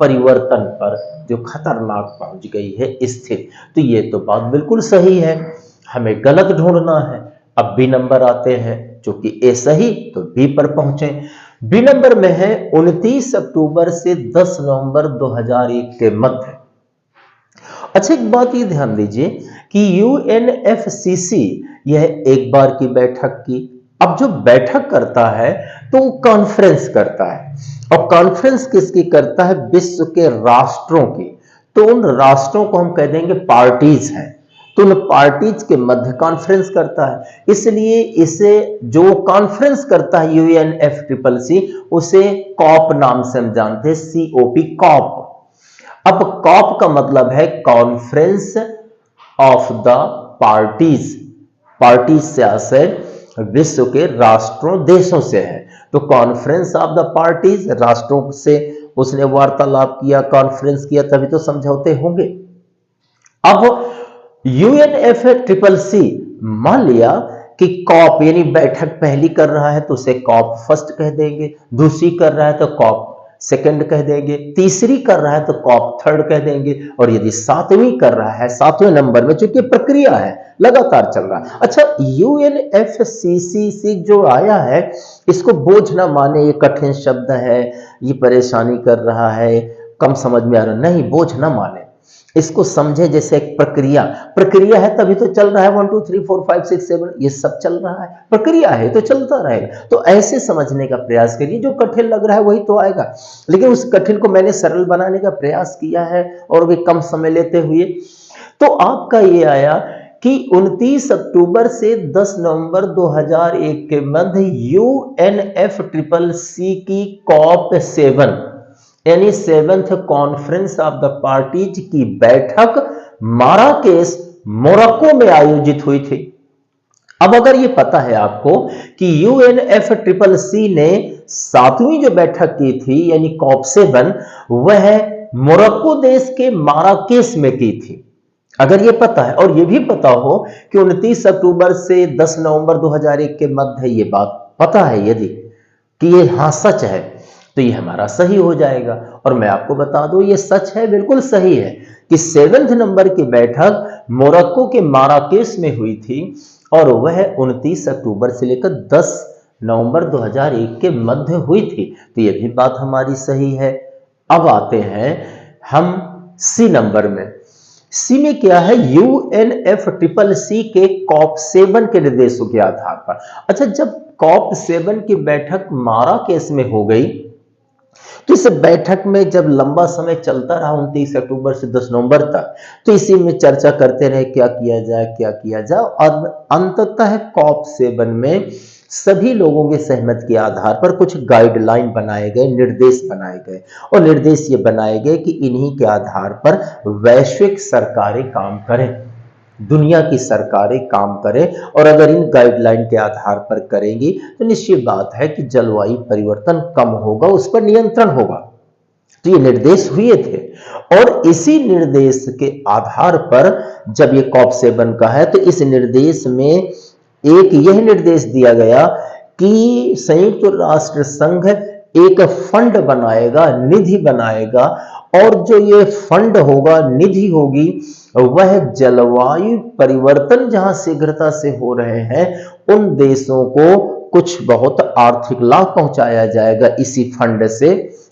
परिवर्तन पर जो खतरनाक पहुंच गई है स्थिति। तो ये तो बात बिल्कुल सही है, हमें गलत ढूंढना है। अब बी नंबर आते हैं, चूंकि ए सही तो बी पर पहुंचे। बी नंबर में है 29 अक्टूबर से 10 नवंबर 2001 के मध्य। अच्छा, एक बात ये ध्यान दीजिए कि UNFCCC यह एक बार की बैठक की, अब जो बैठक करता है तो वो कॉन्फ्रेंस करता है, और कॉन्फ्रेंस किसकी करता है, विश्व के राष्ट्रों की। तो उन राष्ट्रों को हम कह देंगे पार्टीज हैं, तो उन पार्टीज के मध्य कॉन्फ्रेंस करता है। इसलिए इसे जो कॉन्फ्रेंस करता है UNFCCC उसे कॉप नाम से हम जानते हैं, COP, कॉप। अब कॉप का मतलब है conference of the parties, parties से आशय विश्व के राष्ट्रों देशों से है। तो कॉन्फ्रेंस ऑफ द पार्टीज, राष्ट्रों से उसने वार्तालाप किया, कॉन्फ्रेंस किया, तभी तो समझौते होंगे। अब UNFCCC मान लिया कि कॉप यानी बैठक पहली कर रहा है तो उसे कॉप फर्स्ट कह देंगे, दूसरी कर रहा है तो कॉप सेकंड कह देंगे, तीसरी कर रहा है तो कॉप थर्ड कह देंगे, और यदि सातवीं कर रहा है, सातवें नंबर में, चूंकि प्रक्रिया है लगातार चल रहा है। अच्छा, UNFCCC जो आया है इसको बोझ ना माने, ये कठिन शब्द है, ये परेशानी कर रहा है, कम समझ में आ रहा, नहीं, बोझ ना माने, इसको समझे जैसे एक प्रक्रिया है, तभी तो चल रहा है। 1 2 3 4 5 6 7 ये सब चल रहा है, प्रक्रिया है तो चलता रहेगा। तो ऐसे समझने का प्रयास करिए, जो कठिन लग रहा है वही तो आएगा, लेकिन उस कठिन को मैंने सरल बनाने का प्रयास किया है, और भी कम समय लेते हुए। तो आपका ये आया कि 29 अक्टूबर से 10 नवंबर 2001 के मध्य UNFCCC की कॉप 7 यानी 7th conference of the parties की बैठक माराकेश, मोरक्को में आयोजित हुई थी। अब अगर ये पता है आपको कि UNFCCC ने 7वीं जो बैठक की थी यानी कॉप 7 वह मोरक्को देश के माराकेश में की थी, अगर ये पता है, और ये भी पता हो कि 29 अक्टूबर से 10 नवंबर 2001 के मध्य ये बात पता है, यदि कि ये हाँ सच है, तो ये हमारा सही हो जाएगा। और मैं आपको बता दूं ये सच है, बिल्कुल सही है कि 7वें नंबर की बैठक मोरक्को के माराकेश में हुई थी और वह 29 अक्टूबर से लेकर 10 नवंबर 2001 के मध्य हुई थी। तो ये भी बात हमारी सही है। अब आते हैं हम सी नंबर में। सी में क्या है, UNFCCC के COP7 के निर्देशों के आधार पर। अच्छा, जब COP7 की बैठक माराकेश में हो गई तो इस बैठक में जब लंबा समय चलता रहा 29 अक्टूबर से 10 नवंबर तक, तो इसी में चर्चा करते रहे क्या किया जाए क्या किया जाए, और अंततः COP7 में सभी लोगों के सहमति के आधार पर कुछ गाइडलाइन बनाए गए, निर्देश बनाए गए, और निर्देश ये बनाए गए कि इन्हीं के आधार पर वैश्विक सरकारें काम करें, दुनिया की सरकारें काम करें, और अगर इन गाइडलाइन के आधार पर करेंगी तो निश्चित बात है कि जलवायु परिवर्तन कम होगा, उस पर नियंत्रण होगा। तो ये निर्देश हुए थे और इसी निर्देश के आधार पर जब ये COP7 का है तो इस निर्देश में एक यह निर्देश दिया गया कि संयुक्त राष्ट्र संघ एक फंड बनाएगा, निधि बनाएगा, और जो ये फंड होगा, निधि होगी, वह जलवायु परिवर्तन जहां शीघ्रता से हो रहे हैं उन देशों को कुछ बहुत आर्थिक लाभ पहुंचाया जाएगा इसी फंड से,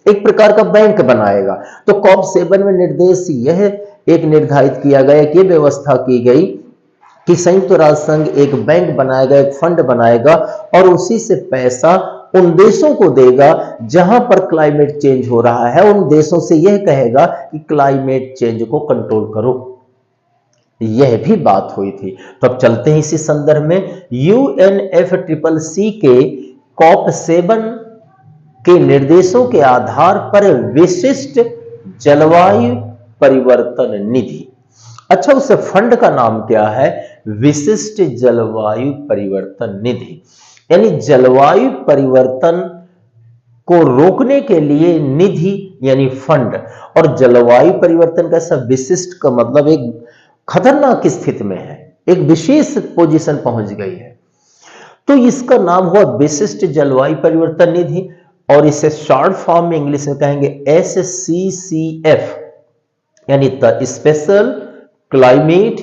एक प्रकार का बैंक बनाएगा। तो COP7 में निर्देश यह एक निर्धारित किया गया कि व्यवस्था की गई कि संयुक्त राष्ट्र संघ एक बैंक बनाएगा, एक फंड बनाएगा, और उसी से पैसा उन देशों को देगा जहां पर क्लाइमेट चेंज हो रहा है, उन देशों से यह कहेगा कि क्लाइमेट चेंज को कंट्रोल करो। यह भी बात हुई थी। तो अब चलते हैं इसी संदर्भ में UNFCCC के COP7 के निर्देशों के आधार पर विशिष्ट जलवायु परिवर्तन निधि। अच्छा, उस फंड का नाम क्या है? विशिष्ट जलवायु परिवर्तन निधि। यानी जलवायु परिवर्तन को रोकने के लिए निधि यानी फंड। और जलवायु परिवर्तन का सब विशिष्ट का मतलब एक खतरनाक स्थिति में है, एक विशेष पोजीशन पहुंच गई है, तो इसका नाम हुआ विशिष्ट जलवायु परिवर्तन निधि, और इसे शॉर्ट फॉर्म में इंग्लिश में कहेंगे SCCF, यानी the special climate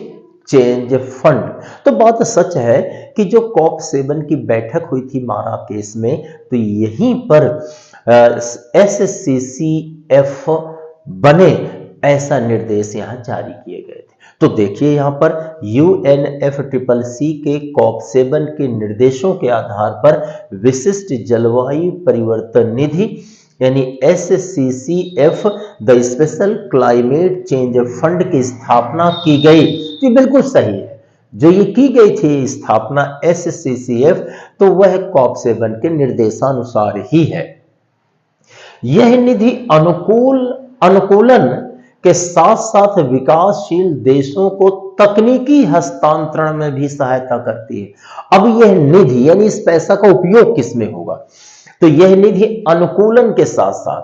change fund. तो बात सच है कि जो COP7 की बैठक हुई थी माराकेश में, तो यहीं पर SCCF बने, ऐसा निर्देश यहां जारी किए गए थे। तो देखिए यहां पर UNFCCC के COP7 के निर्देशों के आधार पर विशिष्ट जलवायु परिवर्तन निधि यानी SCCF the special climate change fund की स्थापना की गई। तो बिल्कुल सही है, जो ये की गई थी स्थापना SCCF, तो वह COP7 के निर्देशानुसार ही है। यह निधि अनुकूलन के साथ साथ विकासशील देशों को तकनीकी हस्तांतरण में भी सहायता करती है। अब यह निधि यानी इस पैसा का उपयोग किस में होगा? तो यह निधि अनुकूलन के साथ साथ,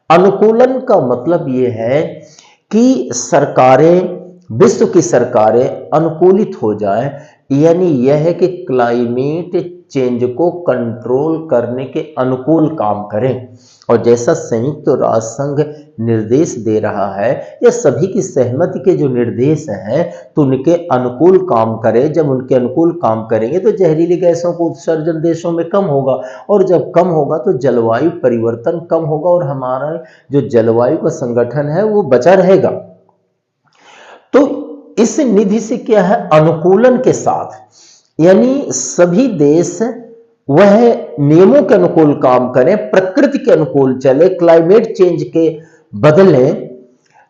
अनुकूलन का मतलब यह है कि सरकारें, विश्व की सरकारें अनुकूलित हो जाए, यानी यह है कि क्लाइमेट चेंज को कंट्रोल करने के अनुकूल काम करें। और जैसा संयुक्त राष्ट्र संघ निर्देश दे रहा है, या सभी की सहमति के जो निर्देश हैं, तो उनके अनुकूल काम करें। जब उनके अनुकूल काम करेंगे तो जहरीली गैसों का उत्सर्जन देशों में कम होगा, और जब कम होगा तो जलवायु परिवर्तन कम होगा, और हमारा जो जलवायु का संगठन है वो बचा रहेगा। तो इस निधि से क्या है, अनुकूलन के साथ, यानी सभी देश वह नियमों के अनुकूल काम करें, प्रकृति के अनुकूल चले, क्लाइमेट चेंज के बदले,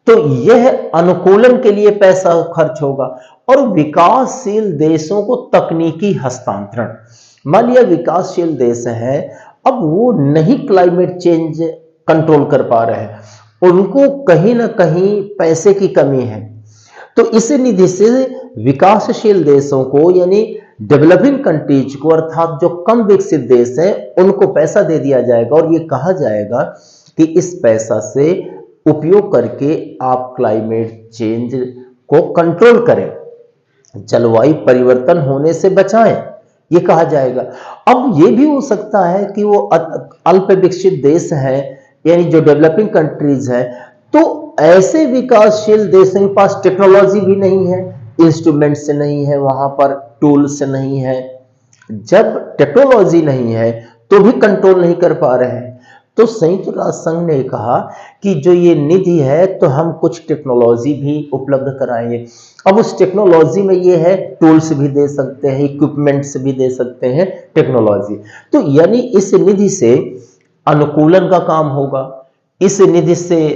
तो यह अनुकूलन के लिए पैसा खर्च होगा। और विकासशील देशों को तकनीकी हस्तांतरण, मान लिया विकासशील देश है, अब वो नहीं क्लाइमेट चेंज कंट्रोल कर पा रहे हैं, उनको कहीं ना कहीं पैसे की कमी है, तो इस निधि से विकासशील देशों को यानी डेवलपिंग कंट्रीज को, अर्थात जो कम विकसित देश हैं, उनको पैसा दे दिया जाएगा, और ये कहा जाएगा कि इस पैसा से उपयोग करके आप क्लाइमेट चेंज को कंट्रोल करें, जलवायु परिवर्तन होने से बचाएं, ये कहा जाएगा। अब ये भी हो सकता है कि वो अल्प विकसित देश है यानी जो डेवलपिंग कंट्रीज है, तो ऐसे विकासशील देशों के पास टेक्नोलॉजी भी नहीं है, इंस्ट्रूमेंट से नहीं है, वहां पर टूल्स नहीं है। जब टेक्नोलॉजी नहीं है तो भी कंट्रोल नहीं कर पा रहे हैं, तो संयुक्त राष्ट्र संघ ने कहा कि जो ये निधि है तो हम कुछ टेक्नोलॉजी भी उपलब्ध कराएंगे। अब उस टेक्नोलॉजी में ये है, टूल्स भी दे सकते हैं, इक्विपमेंट्स भी दे सकते हैं, टेक्नोलॉजी। तो यानी इस निधि से अनुकूलन का काम होगा, इस निधि से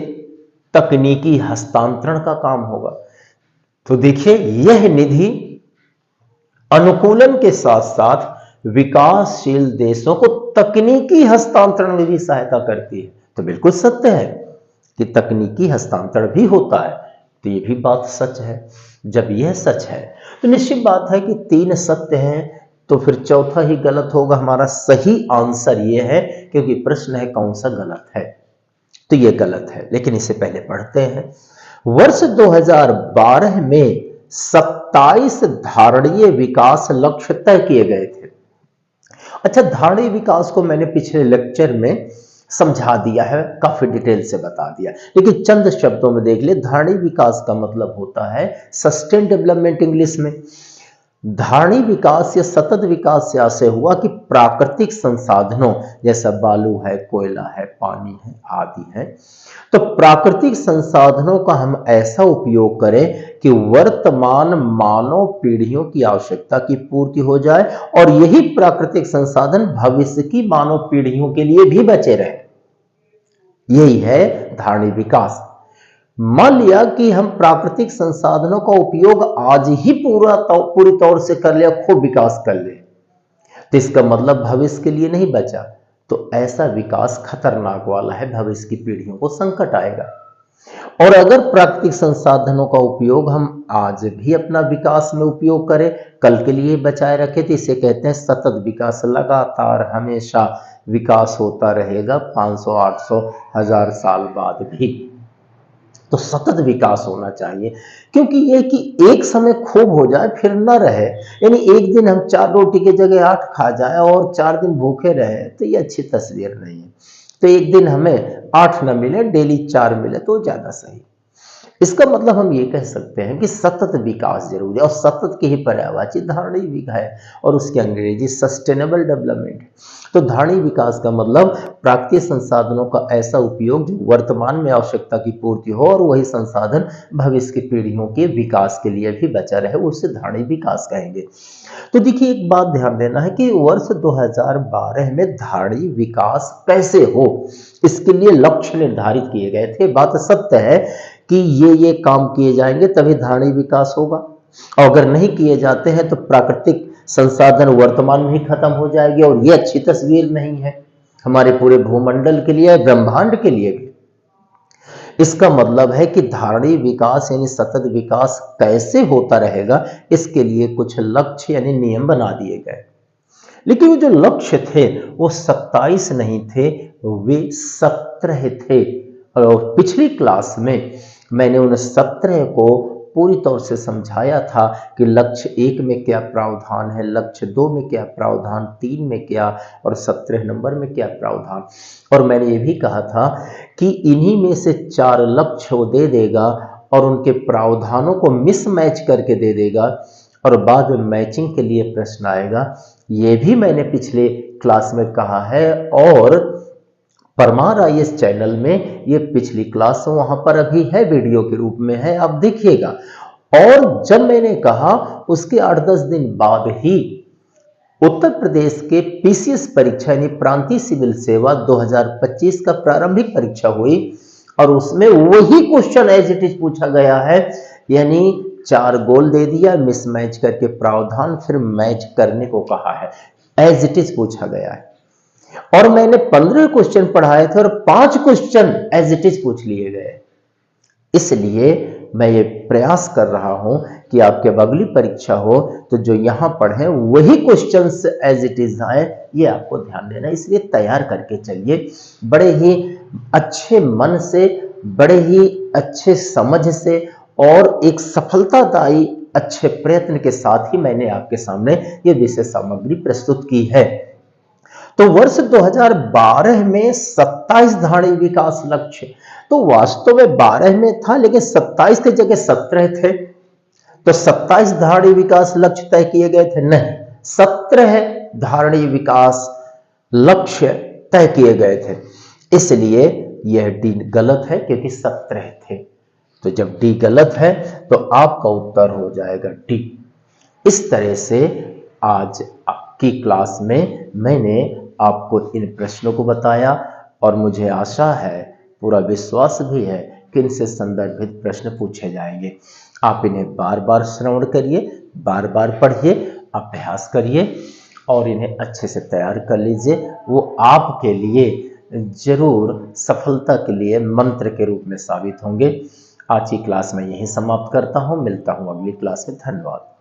तकनीकी हस्तांतरण का काम होगा। तो देखिए, यह निधि अनुकूलन के साथ साथ विकासशील देशों को तकनीकी हस्तांतरण में भी सहायता करती है। तो बिल्कुल सत्य है कि तकनीकी हस्तांतरण भी होता है, तो ये भी बात सच है। जब यह सच है तो निश्चित बात है कि 3 सत्य हैं, तो फिर चौथा ही गलत होगा। हमारा सही आंसर यह है, क्योंकि प्रश्न है कौन सा गलत है, तो यह गलत है। लेकिन इससे पहले पढ़ते हैं। वर्ष 2012 में 27 धारणीय विकास लक्ष्य तय किए गए थे। अच्छा, धारणीय विकास को मैंने पिछले लेक्चर में समझा दिया है, काफी डिटेल से बता दिया, लेकिन चंद शब्दों में देख ले। धारणीय विकास का मतलब होता है सस्टेन डेवलपमेंट इंग्लिश में। धारणीय विकास या सतत विकास से आशय हुआ कि प्राकृतिक संसाधनों जैसा बालू है, कोयला है, पानी है आदि है, तो प्राकृतिक संसाधनों का हम ऐसा उपयोग करें कि वर्तमान मानव पीढ़ियों की आवश्यकता की पूर्ति हो जाए और यही प्राकृतिक संसाधन भविष्य की मानव पीढ़ियों के लिए भी बचे रहे। यही है धारणीय विकास। मान लिया कि हम प्राकृतिक संसाधनों का उपयोग आज ही पूरी तौर से कर लिया, खूब विकास कर ले, तो इसका मतलब भविष्य के लिए नहीं बचा, तो ऐसा विकास खतरनाक वाला है, भविष्य की पीढ़ियों को संकट आएगा। और अगर प्राकृतिक संसाधनों का उपयोग हम आज भी अपना विकास में उपयोग करें, कल के लिए बचाए रखें, तो इसे कहते हैं सतत विकास। लगातार हमेशा विकास होता रहेगा, 500, 800, 1000 साल बाद भी। तो सतत विकास होना चाहिए, क्योंकि ये कि एक समय खूब हो जाए फिर न रहे, यानी एक दिन हम 4 रोटी की जगह 8 खा जाए और 4 दिन भूखे रहे, तो ये अच्छी तस्वीर नहीं है। तो एक दिन हमें 8 न मिले, डेली 4 मिले तो ज्यादा सही। इसका मतलब हम ये कह सकते हैं कि सतत विकास जरूरी है, और सतत की ही पर्यायवाची धारणीय विकास है, और उसकी अंग्रेजी सस्टेनेबल डेवलपमेंट है। तो धारणीय विकास का मतलब प्राकृतिक संसाधनों का ऐसा उपयोग जो वर्तमान में आवश्यकता की पूर्ति हो और वही संसाधन भविष्य की पीढ़ियों के विकास के लिए भी बचा रहे, उसे धारणीय विकास कहेंगे। तो देखिए, एक बात ध्यान देना है कि वर्ष 2012 में धारणीय विकास कैसे हो, इसके लिए लक्ष्य निर्धारित किए गए थे। बात सत्य है कि ये काम किए जाएंगे तभी धारणीय विकास होगा, और अगर नहीं किए जाते हैं तो प्राकृतिक संसाधन वर्तमान में ही खत्म हो जाएगी, और ये अच्छी तस्वीर नहीं है हमारे पूरे भूमंडल के लिए, ब्रह्मांड के लिए भी। इसका मतलब है कि धारणीय विकास यानी सतत विकास कैसे होता रहेगा, इसके लिए कुछ लक्ष्य यानी नियम बना दिए गए। लेकिन वो जो लक्ष्य थे वो 27 नहीं थे, वे 17 थे। और पिछली क्लास में मैंने उन 17 को पूरी तौर से समझाया था कि लक्ष्य 1 में क्या प्रावधान है, लक्ष्य 2 में क्या प्रावधान, 3 में क्या, और 17 नंबर में क्या प्रावधान। और मैंने ये भी कहा था कि इन्हीं में से 4 लक्ष्य वो दे देगा और उनके प्रावधानों को मिसमैच करके दे देगा, और बाद में मैचिंग के लिए प्रश्न आएगा। ये भी मैंने पिछले क्लास में कहा है, और परमार आईएएस चैनल में ये पिछली क्लास वहां पर अभी है, वीडियो के रूप में है, आप देखिएगा। और जब मैंने कहा उसके 8-10 दिन बाद ही उत्तर प्रदेश के पीसीएस परीक्षा यानी प्रांतीय सिविल सेवा 2025 का प्रारंभिक परीक्षा हुई, और उसमें वही क्वेश्चन एज इट इज पूछा गया है, यानी 4 गोल दे दिया, मिसमैच करके प्रावधान फिर मैच करने को कहा है, एज इट इज पूछा गया है। और मैंने 15 क्वेश्चन पढ़ाए थे और 5 क्वेश्चन एज इट इज पूछ लिए गए। इसलिए मैं ये प्रयास कर रहा हूं कि आपके अगली परीक्षा हो तो जो यहां पढ़े वही क्वेश्चंस एज इट इज आए, ये आपको ध्यान देना, इसलिए तैयार करके चलिए बड़े ही अच्छे मन से, बड़े ही अच्छे समझ से, और एक सफलतादायी अच्छे प्रयत्न के साथ ही मैंने आपके सामने ये विषय सामग्री प्रस्तुत की है। तो वर्ष 2012 में 27 धाड़ी विकास लक्ष्य, तो वास्तव में 12 में था लेकिन 27 की जगह 17 थे। तो 27 धाड़ी विकास लक्ष्य तय किए गए थे, नहीं, 17 धाड़ी विकास लक्ष्य तय किए गए थे। इसलिए यह डी गलत है क्योंकि 17 थे। तो जब डी गलत है तो आपका उत्तर हो जाएगा डी। इस तरह से आज की क्लास में मैंने आपको इन प्रश्नों को बताया और मुझे आशा है, पूरा विश्वास भी है कि इनसे संदर्भित प्रश्न पूछे जाएंगे। आप इन्हें बार बार श्रवण करिए, बार बार पढ़िए, अभ्यास करिए और इन्हें अच्छे से तैयार कर लीजिए। वो आपके लिए जरूर सफलता के लिए मंत्र के रूप में साबित होंगे। आज की क्लास में यही समाप्त करता हूँ, मिलता हूँ अगली क्लास में। धन्यवाद।